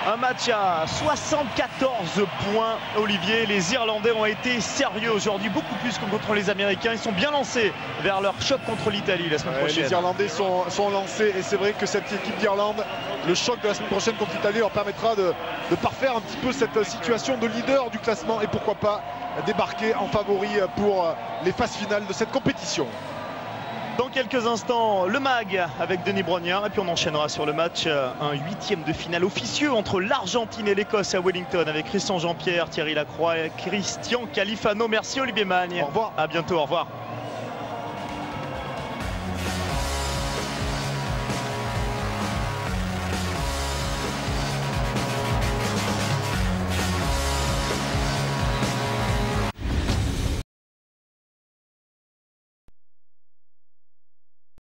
Un match à 74 points, Olivier. Les Irlandais ont été sérieux aujourd'hui, beaucoup plus que contre les Américains. Ils sont bien lancés vers leur choc contre l'Italie la semaine prochaine. Les Irlandais sont lancés et c'est vrai que cette équipe d'Irlande, le choc de la semaine prochaine contre l'Italie leur permettra de parfaire un petit peu cette situation de leader du classement et pourquoi pas débarquer en favori pour les phases finales de cette compétition. Dans quelques instants, le MAG avec Denis Brognard et puis on enchaînera sur le match, un 8e de finale officieux entre l'Argentine et l'Écosse à Wellington avec Christian Jean-Pierre, Thierry Lacroix et Christian Califano. Merci Olivier Magne. Au revoir. À bientôt, au revoir.